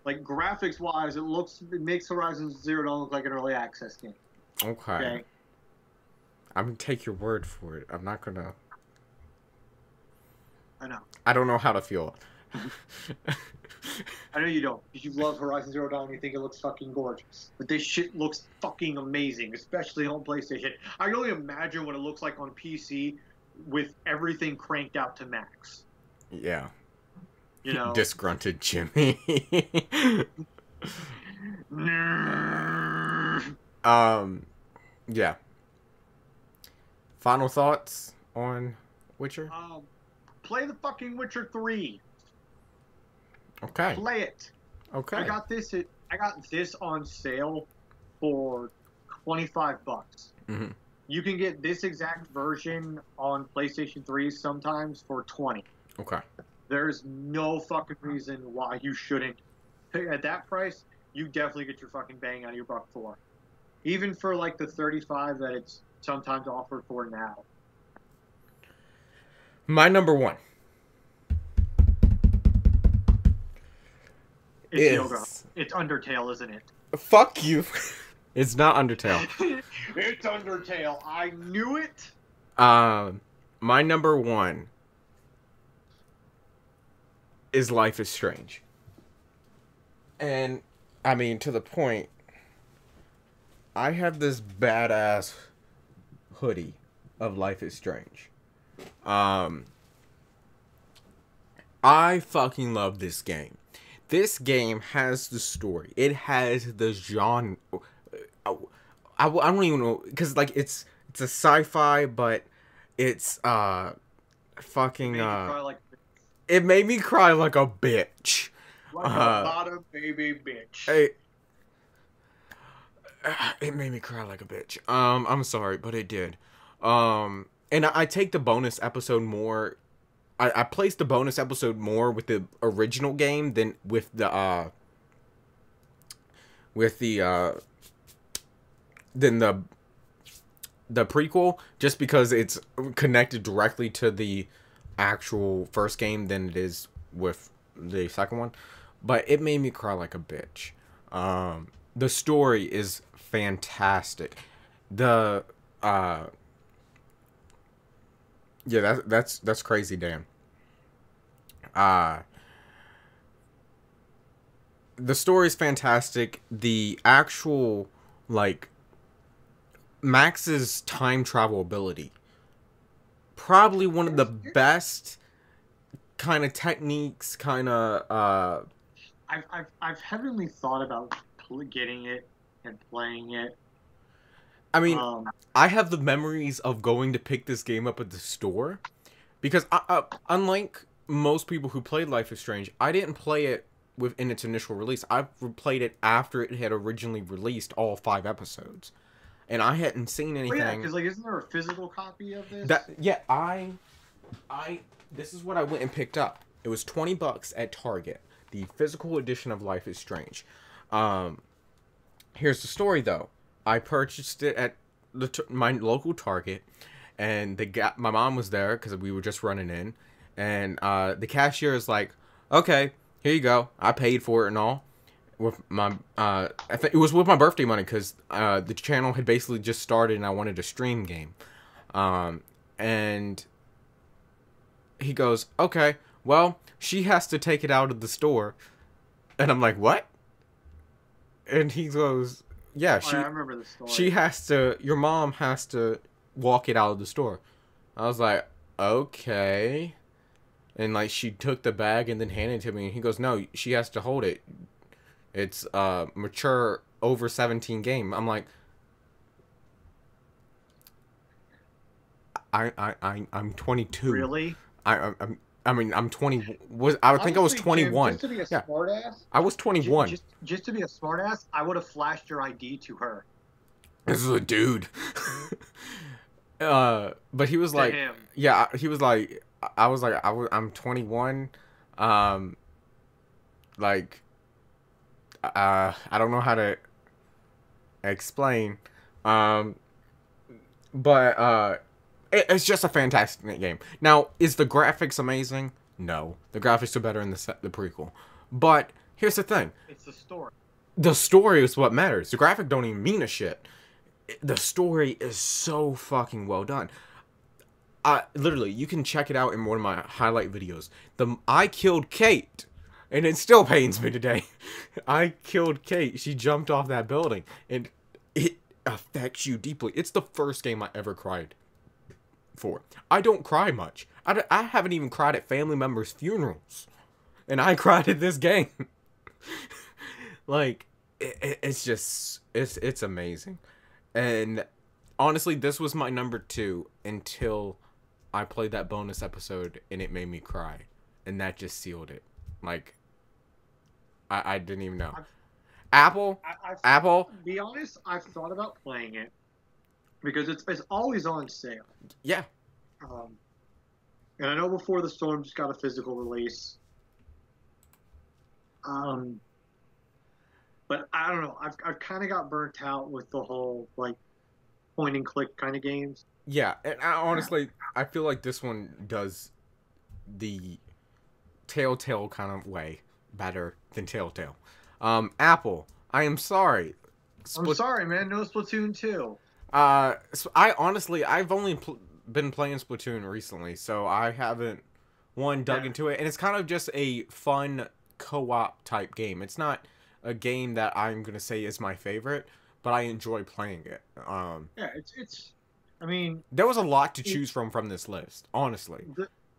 like graphics wise, it makes Horizon Zero Dawn look like an early access game. Okay. I'm gonna take your word for it. I'm not gonna. I know. I don't know how to feel. I know you don't, because you love Horizon Zero Dawn and you think it looks fucking gorgeous. But this shit looks fucking amazing, especially on PlayStation. I can only imagine what it looks like on PC with everything cranked out to max. Yeah. You know? Disgrunted Jimmy. Yeah. Final thoughts on Witcher? Play the fucking Witcher 3. Okay. Play it. Okay. I got this on sale for $25. Mm-hmm. You can get this exact version on PlayStation 3 sometimes for $20. Okay. There's no fucking reason why you shouldn't. At that price, you definitely get your fucking bang out of your buck for. Even for like the $35 that it's sometimes offered for now. My number one. It's Yoga. It's Undertale, isn't it? Fuck you. It's not Undertale. It's Undertale. I knew it. My number one is Life is Strange. And, I mean, to the point, I have this badass hoodie of Life is Strange. I fucking love this game. This game has the story. It has the genre. I don't even know, because like it's a sci-fi, but it's fucking it made me cry like a bitch. Like a bottom baby bitch. It made me cry like a bitch. I'm sorry, but it did. And I take the bonus episode more. I placed the bonus episode more with the original game than with the prequel, just because it's connected directly to the actual first game than it is with the second one. But it made me cry like a bitch. The story is fantastic. Yeah, that's crazy, Dan. the story is fantastic. The actual, like, Max's time travel ability, probably one of the best kind of techniques, kind of, I've heavily thought about getting it and playing it. I mean, I have the memories of going to pick this game up at the store, because unlike most people who played Life is Strange, I didn't play it within its initial release. I played it after it had originally released all 5 episodes, and I hadn't seen anything. Oh, yeah, because, like, isn't there a physical copy of this? Yeah, this is what I went and picked up. It was $20 at Target, the physical edition of Life is Strange. Here's the story, though. I purchased it at my local Target, and my mom was there because we were just running in, and the cashier is like, "Okay, here you go. I paid for it and all." With my it was with my birthday money, because the channel had basically just started and I wanted to stream game, and he goes, "Okay, well, she has to take it out of the store," and I'm like, "What?" And he goes, "Yeah, I remember the story. She has to. Your mom has to walk it out of the store." I was like, "Okay," and like she took the bag and then handed it to me, and he goes, "No, she has to hold it. It's mature over 17 game." I'm like, I'm 22. Really? I mean, I'm 20. I think I was 21. Jim, just to be a smartass, I was 21. Just to be a smartass, I would have flashed your ID to her. This is a dude. But he was like, him. Yeah, he was like, I'm 21. Like, I don't know how to explain. But it's just a fantastic game. Now, is the graphics amazing? No, the graphics are better in the prequel. But here's the thing: it's the story. The story is what matters. The graphic don't even mean a shit. The story is so fucking well done. Literally, you can check it out in one of my highlight videos. I killed Kate, and it still pains me today. I killed Kate. She jumped off that building, and it affects you deeply. It's the first game I ever cried for. I don't cry much. I haven't even cried at family members' funerals, and I cried at this game. Like, it's just, it's amazing. And honestly, this was my number 2 until I played that bonus episode and it made me cry, and that just sealed it. Like, I didn't even know. Apple. To be honest, I've thought about playing it because it's always on sale. Yeah. And I know Before the Storm just got a physical release. But I don't know. I've kind of got burnt out with the whole, like, point and click kind of games. Yeah, and honestly, I feel like this one does the Telltale kind of way better than Telltale. Apple, I am sorry. I'm sorry, man. No Splatoon 2. I've only been playing Splatoon recently, so I haven't dug into it, and it's kind of just a fun co-op type game. It's not a game that I'm gonna say is my favorite, but I enjoy playing it. Yeah, it's. I mean, there was a lot to choose from this list, honestly.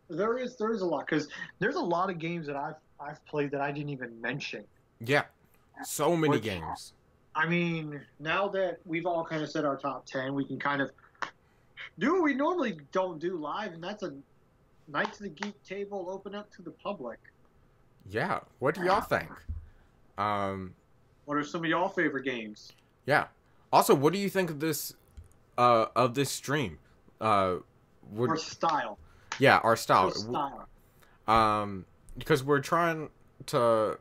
There is a lot, because there's a lot of games that I've played that I didn't even mention. Yeah, so many games. I mean, now that we've all kind of said our top 10, we can kind of do what we normally don't do live, and that's a Knights of the Geek table open up to the public. Yeah, what do y'all think? What are some of y'all favorite games? Yeah. Also, what do you think of this stream? Our style. Yeah, our style. Style. Because we're trying to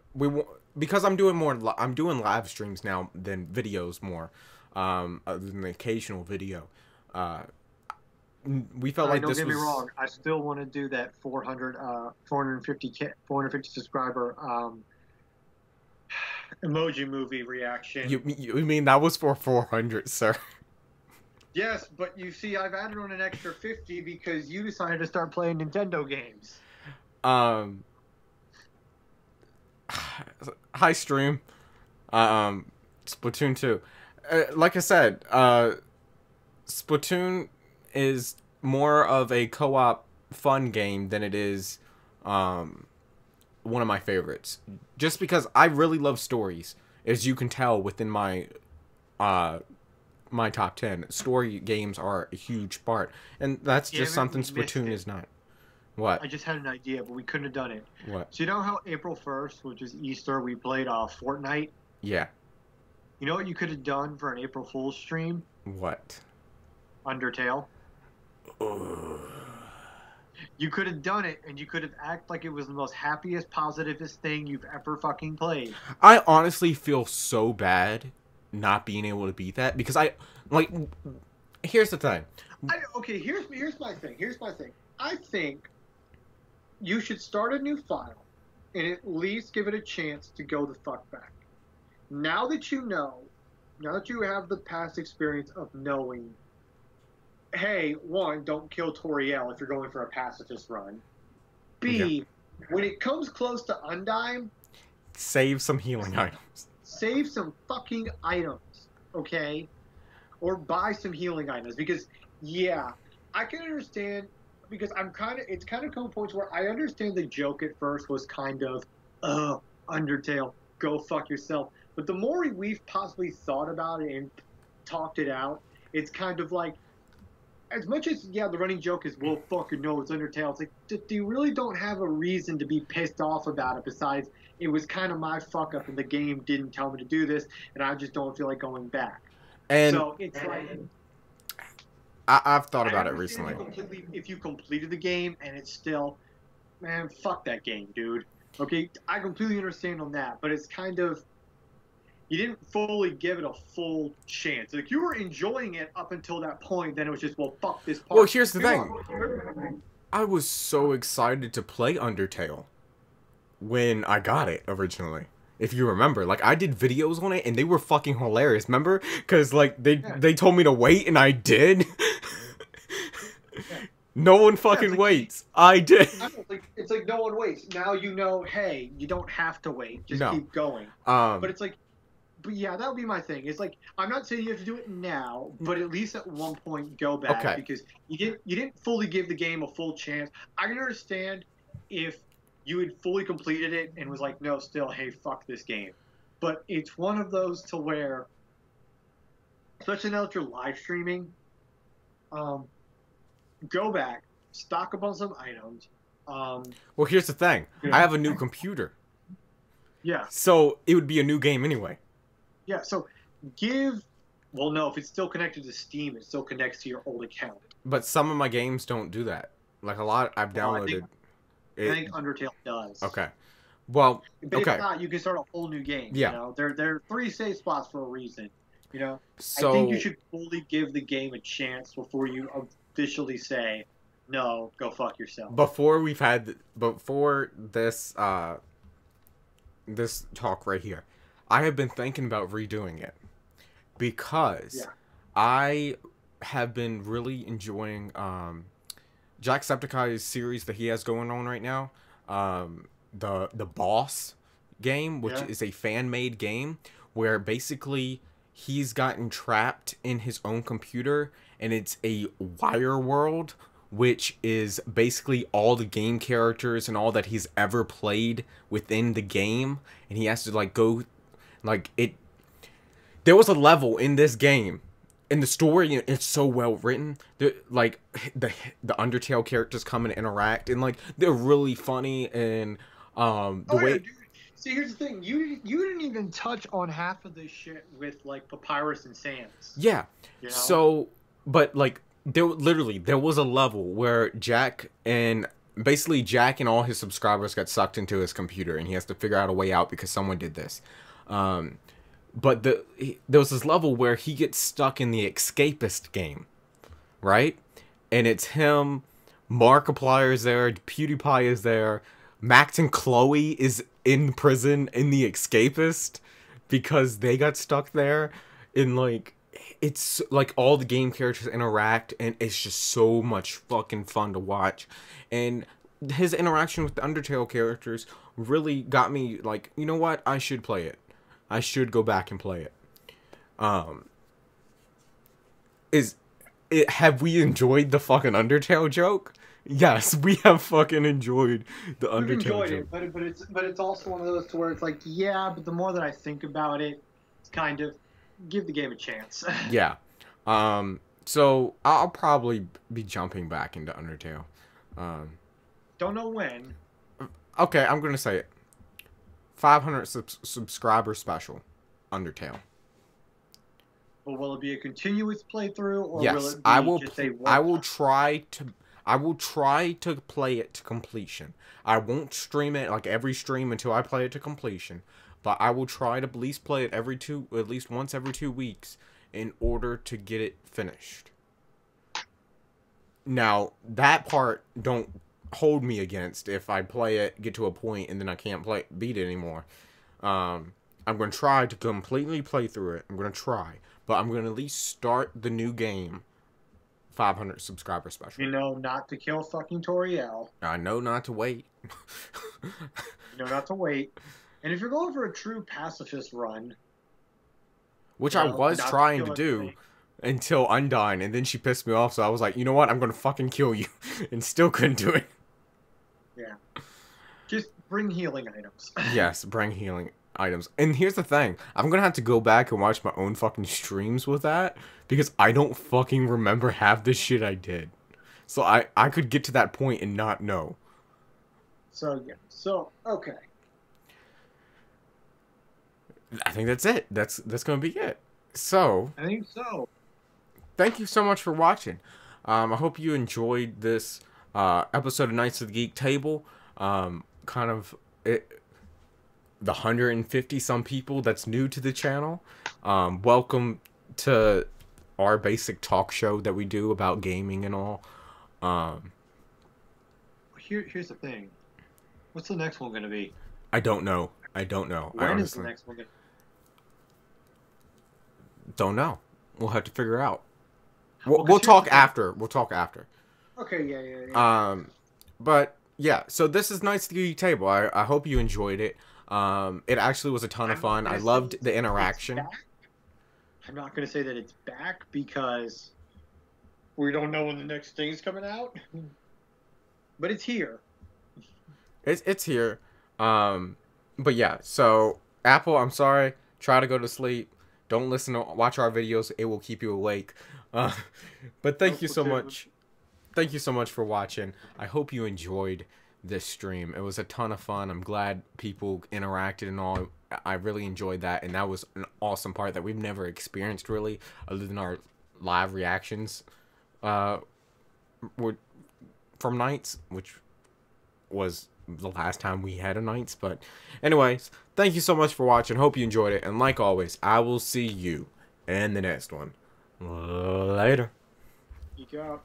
because I'm doing live streams now than videos more, other than the occasional video. We felt like don't this get was. me wrong. I still want to do that 450 subscriber emoji movie reaction. You mean that was for 400, sir? Yes, but you see, I've added on an extra 50 because you decided to start playing Nintendo games. Hi, stream. Splatoon 2. Like I said, Splatoon is more of a co-op fun game than it is one of my favorites. Just because I really love stories, as you can tell within my my top 10. Story games are a huge part, and that's just something Splatoon is not. What? I just had an idea, but we couldn't have done it. What? So you know how April 1st, which is Easter, we played Fortnite? Yeah. You know what you could have done for an April Fool's stream? What? Undertale. Ugh. You could have done it, and you could have acted like it was the most happiest, positivest thing you've ever fucking played. I honestly feel so bad not being able to beat that, because here's the thing. Okay, here's my thing. Here's my thing. I think you should start a new file and at least give it a chance to go the fuck back. Now that you have the past experience of knowing, hey, one, don't kill Toriel if you're going for a pacifist run. B, when it comes close to Undyne, save some healing items. Save some fucking items, okay? Or buy some healing items, because, yeah, I can understand, because it's kind of come to points where I understand the joke at first was kind of, Undertale, go fuck yourself. But the more we've possibly thought about it and talked it out, it's kind of like, as much as, yeah, the running joke is, well, fucking no, it's Undertale. It's like, you really don't have a reason to be pissed off about it, besides it was kind of my fuck up and the game didn't tell me to do this, and I just don't feel like going back. And so it's like, I've thought about it recently. If you completed the game and it's still, man, fuck that game, dude. Okay, I completely understand on that, but it's kind of, you didn't fully give it a full chance. Like, you were enjoying it up until that point, then it was just, well, fuck this part. Well, here's the thing. I was so excited to play Undertale when I got it originally. If you remember, like, I did videos on it and they were fucking hilarious. Remember? Because, like, they told me to wait and I did. No one fucking waits. I did. It's like no one waits. Now you know, hey, you don't have to wait. Just keep going. But it's like, but yeah, that would be my thing. It's like, I'm not saying you have to do it now, but at least at one point go back, because you didn't fully give the game a full chance. I can understand if you had fully completed it and was like, no, still, hey, fuck this game. But it's one of those to where, especially now that you're live streaming, go back, stock up on some items. Well, here's the thing. I have a new computer. Yeah. So it would be a new game anyway. Yeah, so well, no, if it's still connected to Steam, it still connects to your old account. But some of my games don't do that. Like, a lot I've downloaded. I think Undertale does. Okay. Well, but if not, you can start a whole new game. Yeah. You know? There are 3 save spots for a reason. You know? So, I think you should fully give the game a chance before you officially say, no, go fuck yourself. Before this this talk right here, I have been thinking about redoing it, because I have been really enjoying Jacksepticeye's series that he has going on right now, the Boss game, which is a fan-made game where basically he's gotten trapped in his own computer, and it's a wire world, which is basically all the game characters and all that he's ever played within the game, and he has to like go, like, it. There was a level in this game, in the story, it's so well written. Like, the Undertale characters come and interact, and like they're really funny, and the way. Yeah, dude. See, here's the thing. You didn't even touch on half of this shit with like Papyrus and Sans. Yeah. You know? So, but like, there was a level where Jack and all his subscribers got sucked into his computer, and he has to figure out a way out because someone did this. But there was this level where he gets stuck in the Escapist game, right? And it's him, Markiplier is there, PewDiePie is there, Max and Chloe is in prison in the Escapist because they got stuck there. And like, it's like all the game characters interact, and it's just so much fucking fun to watch. And his interaction with the Undertale characters really got me like, you know what? I should play it. I should go back and play it. Have we enjoyed the fucking Undertale joke? Yes, we have fucking enjoyed the We've Undertale enjoyed joke. it, but it's also one of those to where it's like, yeah, but the more that I think about it, it's kind of give the game a chance. Yeah. So I'll probably be jumping back into Undertale. Don't know when. Okay, I'm gonna say it. 500 subscriber special, Undertale. But will it be a continuous playthrough, or will Yes, it be I will. just a I will try to. I will try to play it to completion. I won't stream it like every stream until I play it to completion, but I will try to at least play it at least once every 2 weeks in order to get it finished. Now, that part don't hold me against if I play it, get to a point, and then I can't beat it anymore. I'm going to try to completely play through it. I'm going to try. But I'm going to at least start the new game 500 subscriber special. You know not to kill fucking Toriel. I know not to wait. You know not to wait. And if you're going for a true pacifist run... Which I was trying to do until Undyne, and then she pissed me off, so I was like, you know what, I'm going to fucking kill you. And still couldn't do it. Yeah. Just bring healing items. Yes, bring healing items. And here's the thing, I'm gonna have to go back and watch my own fucking streams with that, because I don't fucking remember half the shit I did. So I could get to that point and not know. So yeah, so okay. I think that's it. That's gonna be it. So I think so. Thank you so much for watching. I hope you enjoyed this episode of Knights of the Geek Table. Kind of the 150 some people that's new to the channel. Welcome to our basic talk show that we do about gaming and all. Here's the thing. What's the next one gonna be? I don't know. I don't know. When is the next one gonna... Don't know. We'll have to figure out. We'll talk after. We'll talk after. Okay, yeah. But yeah, so this is Knights of the Geek Table. I hope you enjoyed it. It actually was a ton of fun. I loved the interaction. I'm not gonna say that it's back because we don't know when the next thing's coming out. But it's here. It's here. But yeah, so Apple, I'm sorry. Try to go to sleep. Don't watch our videos. It will keep you awake. But thank you so much. Thank you so much for watching. I hope you enjoyed this stream. It was a ton of fun. I'm glad people interacted and all. I really enjoyed that, and that was an awesome part that we've never experienced really, other than our live reactions from Nights, which was the last time we had a Nights. But anyways, thank you so much for watching. Hope you enjoyed it, and like always, I will see you in the next one. Later. Geek out.